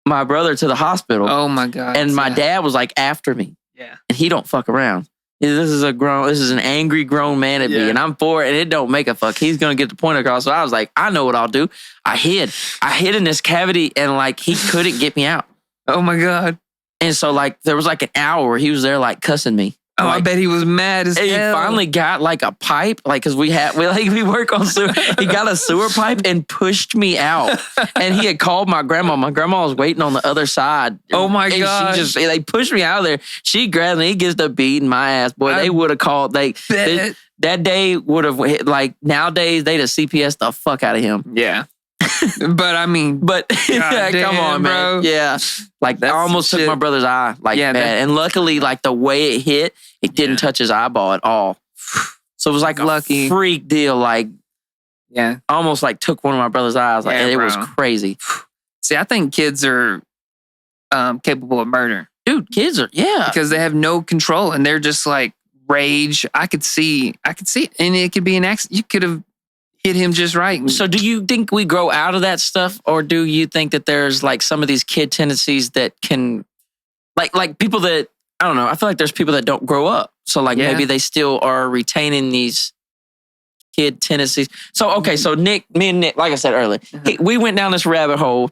my brother to the hospital. Oh my God. And my dad was like after me. Yeah. And he don't fuck around. This is an angry grown man at me, and I'm 4, and it don't make a fuck. He's gonna get the point across. So I was like, I know what I'll do. I hid in this cavity, and like he couldn't get me out. Oh my God. And so like there was like an hour where he was there like cussing me. Oh, like, I bet he was mad as hell. He finally got like a pipe, like because we work on sewer. He got a sewer pipe and pushed me out. And he had called my grandma. My grandma was waiting on the other side. Oh my God! They pushed me out of there. She grabbed me. He gets to beating my ass, boy. They would have called. That day would have like nowadays they'd have CPS the fuck out of him. Yeah. But I mean, yeah, come on, bro. Man. Yeah, like I almost took my brother's eye, like bad. And luckily, like the way it hit, it didn't touch his eyeball at all. So it was like a freak deal. Like, almost like took one of my brother's eyes. Like, and it was crazy. See, I think kids are capable of murder, dude. Kids are because they have no control and they're just like rage. I could see it, and it could be an accident. You could have hit him just right. So do you think we grow out of that stuff, or do you think that there's like some of these kid tendencies that can like people that, I don't know, I feel like there's people that don't grow up. So like maybe they still are retaining these kid tendencies. So okay, so me and Nick, like I said earlier, we went down this rabbit hole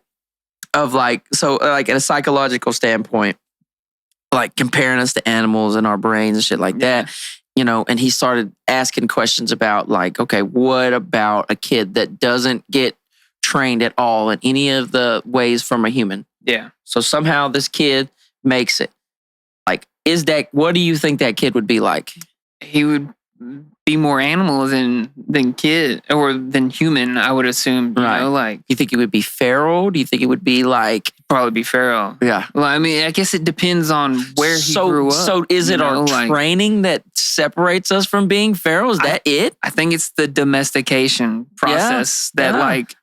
of like at a psychological standpoint, like comparing us to animals and our brains and shit like that. You know, and he started asking questions about like, okay, what about a kid that doesn't get trained at all in any of the ways from a human? Yeah. So somehow this kid makes it. Like, what do you think that kid would be like? He would be more animal than kid or than human, I would assume. You know, like, you think he would be feral? Do you think it would be like... Probably be feral. Yeah. Well, I mean, I guess it depends on where he grew up. So is it our training that separates us from being feral? Is that it? I think it's the domestication process that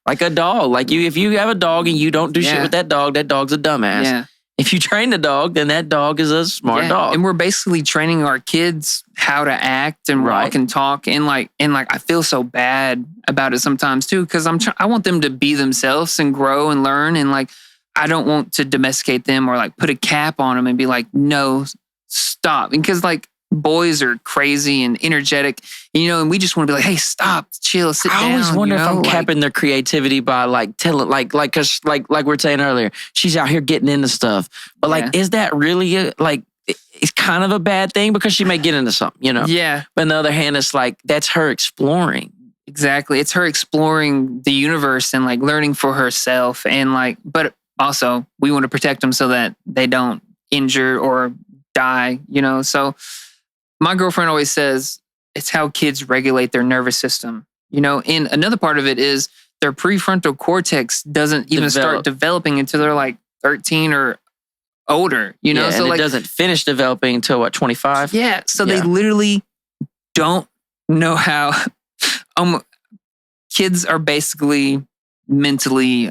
like a dog. Like if you have a dog and you don't do shit with that dog's a dumbass. Yeah. If you train the dog, then that dog is a smart dog. And we're basically training our kids how to act and walk and talk. And I feel so bad about it sometimes too, because I want them to be themselves and grow and learn. And like, I don't want to domesticate them or like put a cap on them and be like, no, stop. Because like boys are crazy and energetic, you know, and we just want to be like, hey, stop, chill, sit down. I always wonder if I'm capping their creativity by like telling, like we were saying earlier, she's out here getting into stuff. But like, is that really it's kind of a bad thing because she may get into something, you know? Yeah. But on the other hand, it's like, that's her exploring. Exactly. It's her exploring the universe and like learning for herself. And like, but also we want to protect them so that they don't injure or die, you know? So my girlfriend always says it's how kids regulate their nervous system, you know? And another part of it is their prefrontal cortex doesn't even start developing until they're like 13 or older, you know? Yeah, so and like, it doesn't finish developing until what, 25? Yeah. So they literally don't know how. Kids are basically mentally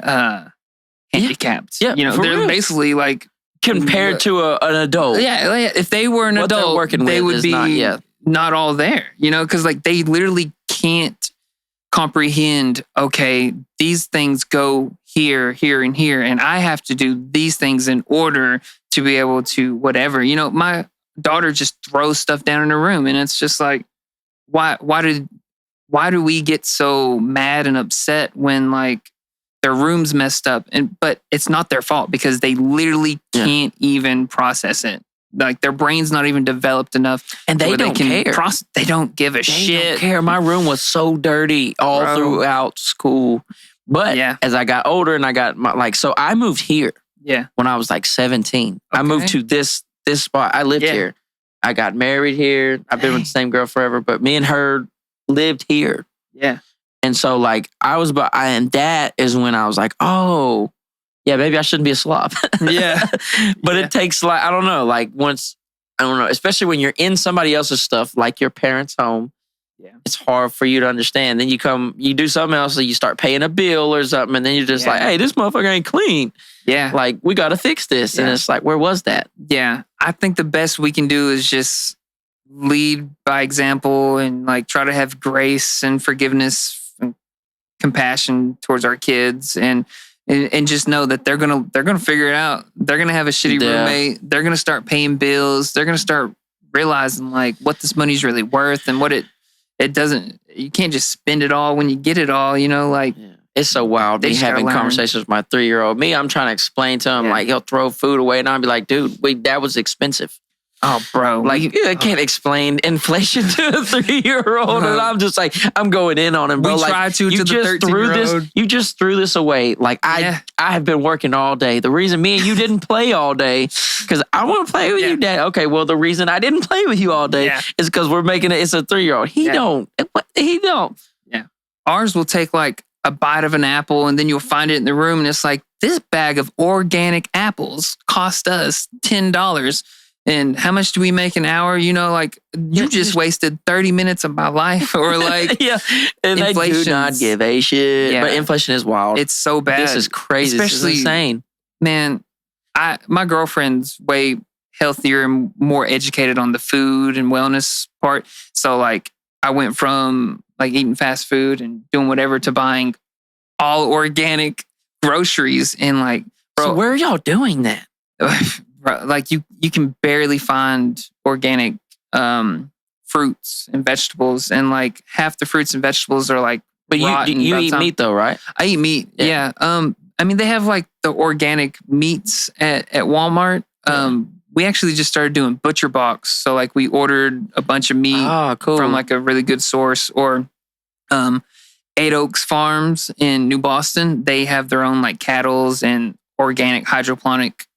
handicapped. Yeah, you know, they're real. basically like Compared to an adult. Yeah, if they were an adult, they would be not all there. You know, because like they literally can't comprehend. Okay, these things go here, here, and here, and I have to do these things in order to be able to whatever. You know, my daughter just throws stuff down in her room, and it's just like, why do we get so mad and upset when like their room's messed up? But it's not their fault because they literally can't even process it. Like their brain's not even developed enough, and they don't care. They don't give a shit. They don't care. My room was so dirty all throughout school. But as I got older and I got so I moved here. Yeah. When I was like 17, I moved to this spot. I lived here. I got married here. I've been with the same girl forever, but me and her lived here. Yeah. And so like and that is when I was like, oh, yeah, maybe I shouldn't be a slob. Yeah. But it takes like, I don't know, like once, I don't know, especially when you're in somebody else's stuff, like your parents' home, it's hard for you to understand. Then you do something else, and you start paying a bill or something, and then you're just like, hey, this motherfucker ain't clean. Yeah. Like, we got to fix this. And it's like, where was that? Yeah. I think the best we can do is just lead by example and like try to have grace and forgiveness and compassion towards our kids and just know that they're gonna figure it out. They're gonna have a shitty roommate. They're gonna start paying bills. They're gonna start realizing like what this money's really worth and what it doesn't. You can't just spend it all when you get it all. You know, like it's so wild. Me having conversations with my 3-year-old. Me, I'm trying to explain to him like he'll throw food away, and I'll be like, dude, wait, that was expensive. Oh, bro. Like, I can't explain inflation to a 3-year-old. And I'm just like, I'm going in on him, bro. We try to the 13-year-old. You just threw this away. Like, I have been working all day. The reason me and you didn't play all day, because I want to play with you, Dad. Okay, well, the reason I didn't play with you all day is because we're making it's a 3-year-old. He don't. Yeah. Ours will take like a bite of an apple, and then you'll find it in the room, and it's like, this bag of organic apples cost us $10. And how much do we make an hour? You know, like you just wasted 30 minutes of my life, or like and they do not give a shit. But inflation is wild. It's so bad. This is crazy. Especially, this is insane. Man, my girlfriend's way healthier and more educated on the food and wellness part. So like I went from like eating fast food and doing whatever to buying all organic groceries and like, bro. So where are y'all doing that? Like you can barely find organic fruits and vegetables, and like half the fruits and vegetables are like. But you eat meat though, right? I eat meat. Yeah. I mean, they have like the organic meats at Walmart. We actually just started doing butcher box, so like we ordered a bunch of meat from like a really good source, or Eight Oaks Farms in New Boston. They have their own like cattles and organic hydroponic.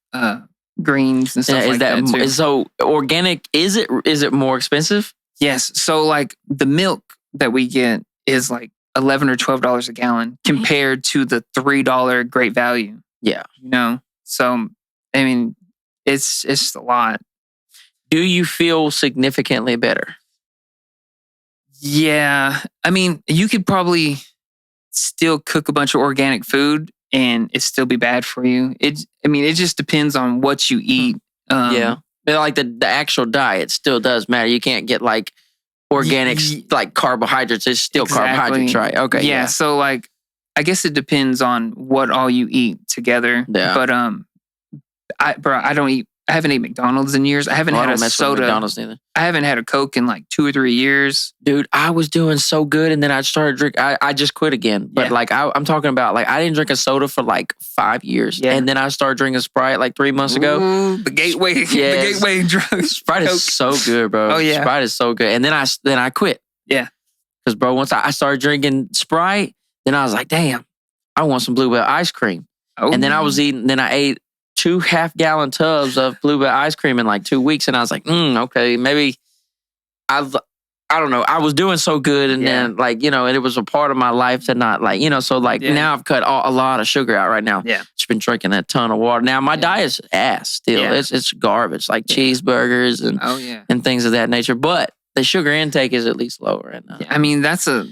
Greens and stuff like that too. So organic, is it more expensive? Yes. So like the milk that we get is like $11 or $12 a gallon compared to the $3 Great Value. Yeah. You know? So I mean, it's just a lot. Do you feel significantly better? Yeah. I mean, you could probably still cook a bunch of organic food and it still be bad for you. It just depends on what you eat. But like the actual diet still does matter. You can't get like organic like carbohydrates. It's still carbohydrates, right? Okay. Yeah. So like, I guess it depends on what all you eat together. Yeah. But I haven't eaten McDonald's in years. I haven't had a soda. McDonald's neither. I haven't had a Coke in like 2 or 3 years. Dude, I was doing so good, and then I started drinking. I just quit again. But like I'm talking about, like I didn't drink a soda for like 5 years, and then I started drinking Sprite like 3 months ago. Ooh, the gateway, the gateway drug. Sprite is so good, bro. Oh yeah, Sprite is so good. And then I quit. Yeah, because bro, once I started drinking Sprite, then I was like, damn, I want some Bluebell ice cream. Oh. And then I ate 2 half-gallon tubs of Bluebell ice cream in like 2 weeks, and I was like, okay, maybe I don't know. I was doing so good, and then like and it was a part of my life to not like so like now I've cut a lot of sugar out right now. Yeah, just been drinking a ton of water. Now my diet's ass still. Yeah. It's garbage, like cheeseburgers and things of that nature. But the sugar intake is at least lower right now. Yeah, I mean that's a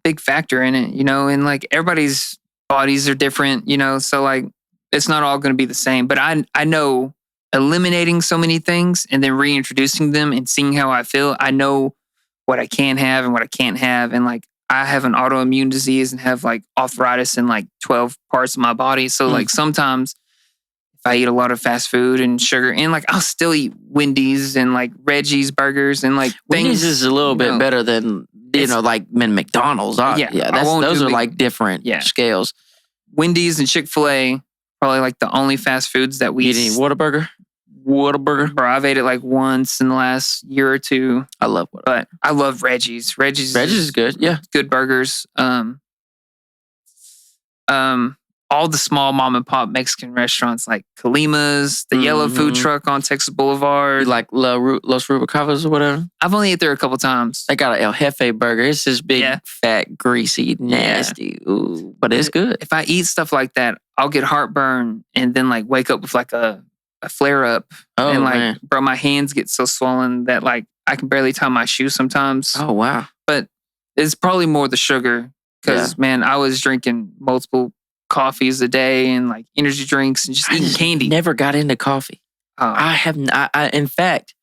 big factor in it, and like everybody's bodies are different, so like it's not all going to be the same. But I know eliminating so many things and then reintroducing them and seeing how I feel, I know what I can have and what I can't have. And like, I have an autoimmune disease and have like arthritis in like 12 parts of my body. So like sometimes if I eat a lot of fast food and sugar and like I'll still eat Wendy's and like Reggie's burgers and like Wendy's things, is a little bit better than, like McDonald's. Those are like different scales. Wendy's and Chick-fil-A, probably like the only fast foods that we eat. Any Whataburger? Whataburger. Bro, I've ate it like once in the last year or two. I love Whataburger. But I love Reggie's. Reggie's is good. Yeah. Good burgers. All the small mom and pop Mexican restaurants like Kalima's, the yellow food truck on Texas Boulevard. You like Los Rubalcabas or whatever? I've only ate there a couple times. They got an El Jefe burger. It's this big, fat, greasy, nasty. Yeah. Ooh, but it's good. If I eat stuff like that, I'll get heartburn and then like wake up with like a flare up. Oh, and like, man. Bro, my hands get so swollen that like I can barely tie my shoes sometimes. Oh, wow. But it's probably more the sugar because, man, I was drinking multiple coffees a day and like energy drinks and just eating candy. Never got into coffee. I haven't. In fact,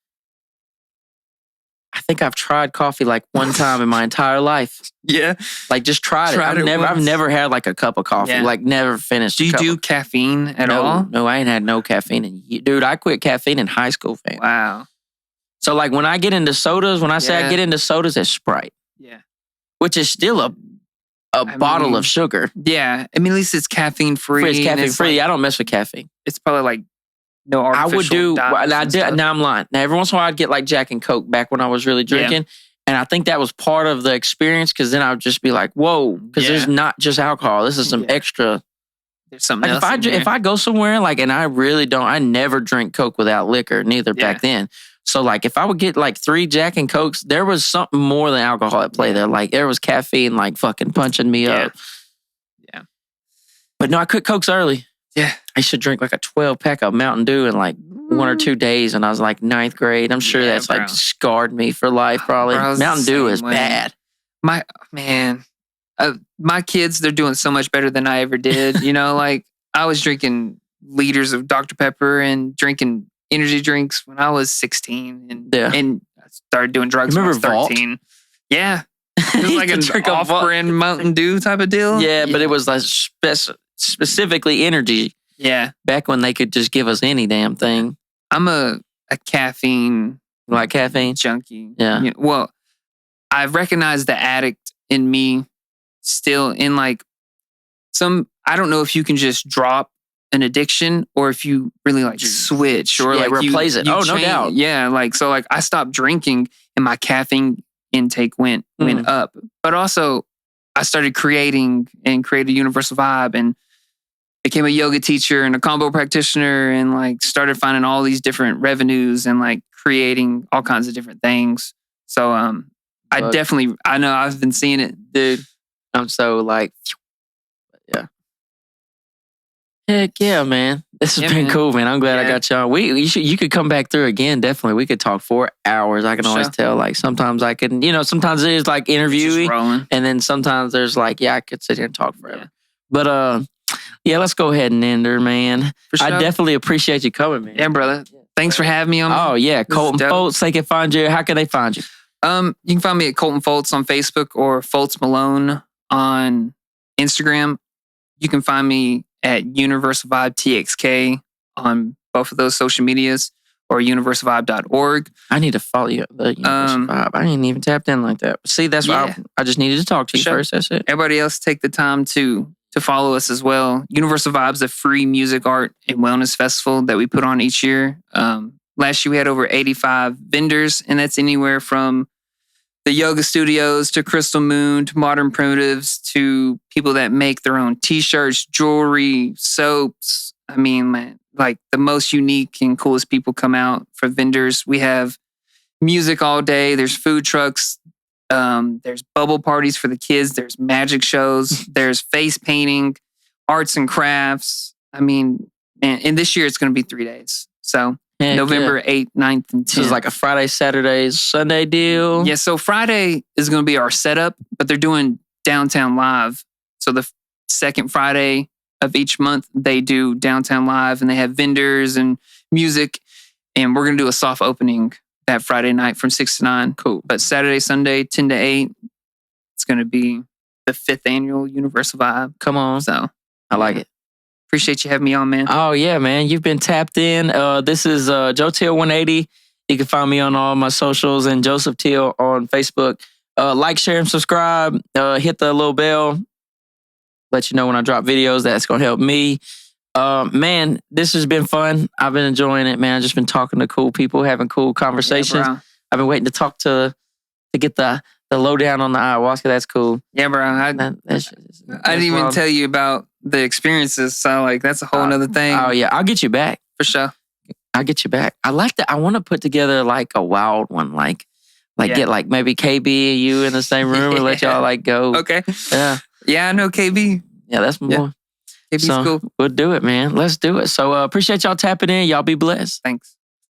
I think I've tried coffee like one time in my entire life. Yeah, like just tried it. I've never had like a cup of coffee. Yeah. Like never finished. Do you do caffeine at all? No, I ain't had no caffeine. Dude, I quit caffeine in high school, fam. Wow. So like when I get into sodas, when I say I get into sodas, it's Sprite. Yeah, which is still a bottle of sugar. Yeah. I mean, at least it's caffeine free. It's caffeine free. Like, I don't mess with caffeine. It's probably like no artificial. I would do. Now I'm lying. Now every once in a while I'd get like Jack and Coke back when I was really drinking. Yeah. And I think that was part of the experience because then I would just be like, whoa, because there's not just alcohol. This is some extra. There's something else. If I go somewhere like, and I really don't, I never drink Coke without liquor, neither back then. So like if I would get like 3 Jack and Cokes, there was something more than alcohol at play there. Like there was caffeine like fucking punching me up. Yeah. But no, I quit Cokes early. Yeah. I used to drink like a 12-pack of Mountain Dew in like 1 or 2 days when I was like 9th grade. I'm sure that's like scarred me for life probably. Mountain Dew is bad. My kids, they're doing so much better than I ever did. Like I was drinking liters of Dr. Pepper and drinking energy drinks when I was 16 and I started doing drugs when I was 13. Vault? Yeah. It was like an off-brand Mountain Dew type of deal. Yeah, but it was like specifically energy. Yeah. Back when they could just give us any damn thing. I'm a caffeine junkie. Yeah. Well, I've recognized the addict in me still in like I don't know if you can just drop an addiction or if you really like switch or like replace it. No doubt. Yeah. Like, so like I stopped drinking and my caffeine intake went up, but also I started creating Universal Vibe and became a yoga teacher and a Kambo practitioner and like started finding all these different revenues and like creating all kinds of different things. So, I know I've been seeing it, dude. I'm so like, Heck yeah, man. This has been cool, man. I'm glad I got y'all. You could come back through again, definitely. We could talk 4 hours. I can always tell, like, sometimes I can, sometimes it is like interviewing. And then sometimes there's like, I could sit here and talk forever. Yeah. But, let's go ahead and end her, man. Sure. I definitely appreciate you coming, man. Yeah, brother. Thanks for having me on. Oh, yeah. Colton Foltz, they can find you. How can they find you? You can find me at Colton Foltz on Facebook or Foltz Malone on Instagram. You can find me at Universal Vibe TXK on both of those social medias or universalvibe.org. I need to follow you. The Universal Vibe. I ain't even tapped in like that. See, that's why I just needed to talk to you first. That's it. Everybody else take the time to follow us as well. Universal Vibe's a free music, art, and wellness festival that we put on each year. Last year we had over 85 vendors, and that's anywhere from the yoga studios to Crystal Moon to Modern Primitives to people that make their own t-shirts, jewelry, soaps. I mean, man, like the most unique and coolest people come out for vendors. We have music all day. There's food trucks. There's bubble parties for the kids. There's magic shows. There's face painting, arts and crafts. I mean, and this year it's going to be 3 days. So November 8th, 9th, and 10th. So it's like a Friday, Saturday, Sunday deal? Yeah, so Friday is going to be our setup, but they're doing Downtown Live. So the second Friday of each month, they do Downtown Live, and they have vendors and music. And we're going to do a soft opening that Friday night from 6 to 9. Cool. But Saturday, Sunday, 10 to 8, it's going to be the 5th annual Universal Vibe. Come on. So I like it. Appreciate you having me on, man. Oh, yeah, man. You've been tapped in. This is Joe Teel 180. You can find me on all my socials and Joseph Teel on Facebook. Like, share, and subscribe. Hit the little bell. Let you know when I drop videos. That's going to help me. Man, this has been fun. I've been enjoying it, man. I've just been talking to cool people, having cool conversations. Yeah, I've been waiting to talk to get the lowdown on the ayahuasca. That's cool. Yeah, bro. I didn't even tell you about the experiences. So, like, that's a whole nother thing. Oh, yeah. I'll get you back. For sure. I'll get you back. I like that. I want to put together like a wild one. Like get like maybe KB and you in the same room and let y'all like go. Okay. Yeah. Yeah, I know KB. Yeah, that's more. Yeah. KB's cool. We'll do it, man. Let's do it. So appreciate y'all tapping in. Y'all be blessed. Thanks.